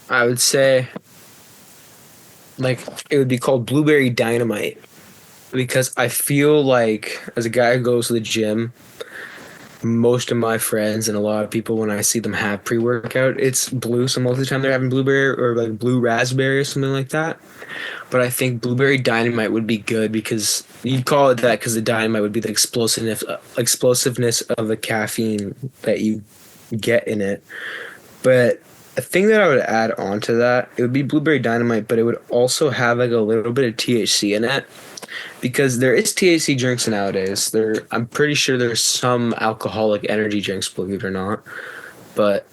B: I would say like it would be called Blueberry Dynamite, because I feel like as a guy who goes to the gym, most of my friends and a lot of people, when I see them have pre-workout, it's blue. So most of the time they're having blueberry or like blue raspberry or something like that. But I think Blueberry Dynamite would be good because you'd call it that because the dynamite would be the explosiveness of the caffeine that you get in it. But a thing that I would add on to that, it would be Blueberry Dynamite, but it would also have like a little bit of THC in it, because there is THC drinks nowadays. I'm pretty sure there's some alcoholic energy drinks, believe it or not. But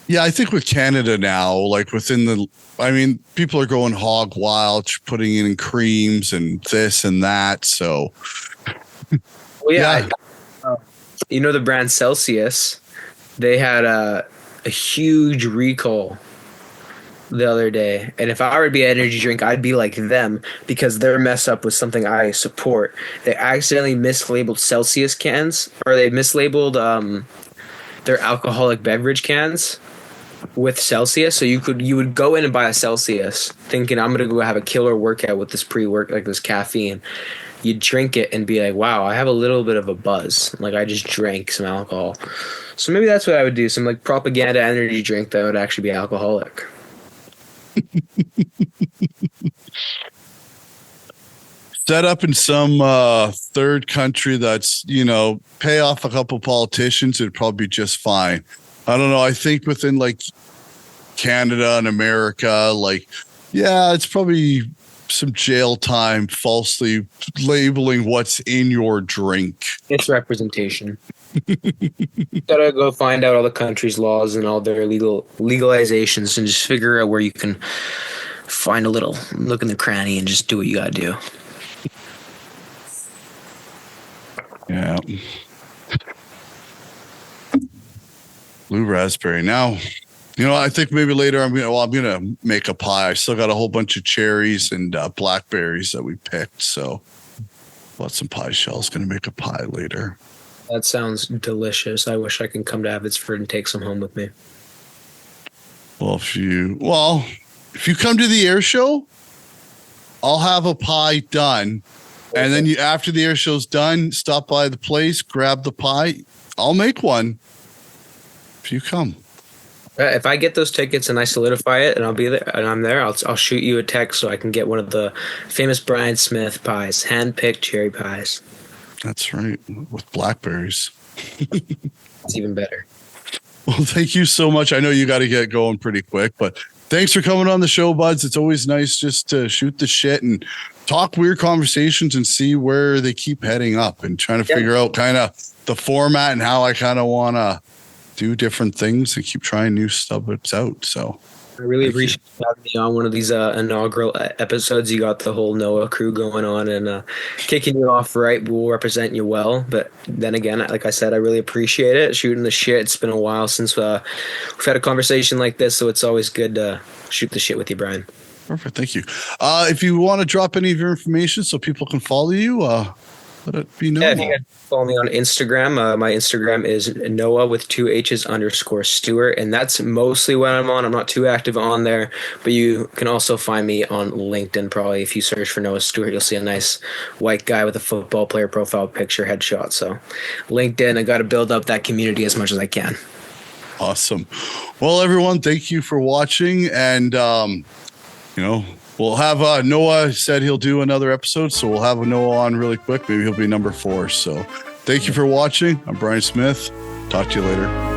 A: yeah, I think with Canada now, like people are going hog wild, putting in creams and this and that. So,
B: well, yeah. You know the brand Celsius? They had a huge recall the other day, and if I were to be an energy drink, I'd be like them, because their mess up was something I support. They accidentally mislabeled Celsius cans, or they mislabeled their alcoholic beverage cans with Celsius. So you would go in and buy a Celsius thinking, I'm gonna go have a killer workout with this like this caffeine. You'd drink it and be like, wow, I have a little bit of a buzz, like I just drank some alcohol. So maybe that's what I would do, some like propaganda energy drink that would actually be alcoholic.
A: Set up in some third country that's, pay off a couple politicians, it'd probably be just fine. I don't know. I think within like Canada and America, like, yeah, it's probably some jail time falsely labeling what's in your drink.
B: It's representation. Gotta go find out all the country's laws and all their legalizations and just figure out where you can find a little look in the cranny and just do what you gotta do.
A: Yeah. Blue raspberry. Now, I think maybe later I'm gonna make a pie. I still got a whole bunch of cherries and blackberries that we picked, so bought some pie shells. Gonna make a pie later.
B: That sounds delicious. I wish I could come to Abbotsford and take some home with me.
A: Well, if you come to the air show, I'll have a pie done. And then after the air show's done, stop by the place, grab the pie. I'll make one if you come.
B: If I get those tickets and I solidify it and I'll be there and I'm there, I'll shoot you a text so I can get one of the famous Brian Smith pies, hand-picked cherry pies.
A: That's right, with blackberries.
B: It's even better.
A: Well, thank you so much. I know you got to get going pretty quick, but thanks for coming on the show, buds. It's always nice just to shoot the shit and talk weird conversations and see where they keep heading up and trying to figure out kind of the format and how I kind of want to do different things and keep trying new stuff out. So
B: I really appreciate having me on one of these inaugural episodes. You got the whole Noah crew going on and kicking you off right. We'll represent you well. But then again, like I said, I really appreciate it. Shooting the shit. It's been a while since we've had a conversation like this, so it's always good to shoot the shit with you, Brian.
A: Perfect. Thank you. If you want to drop any of your information so people can follow you, let it be known.
B: Yeah, if you guys follow me on Instagram, my Instagram is Noah with 2 H's _Stewart, and that's mostly what I'm on. I'm not too active on there, but you can also find me on LinkedIn. Probably if you search for Noah Stewart, you'll see a nice white guy with a football player profile picture headshot. So LinkedIn, I got to build up that community as much as I can.
A: Awesome. Well, everyone, thank you for watching. And, we'll have Noah said he'll do another episode. So we'll have Noah on really quick. Maybe he'll be number 4. So thank you for watching. I'm Brian Smith. Talk to you later.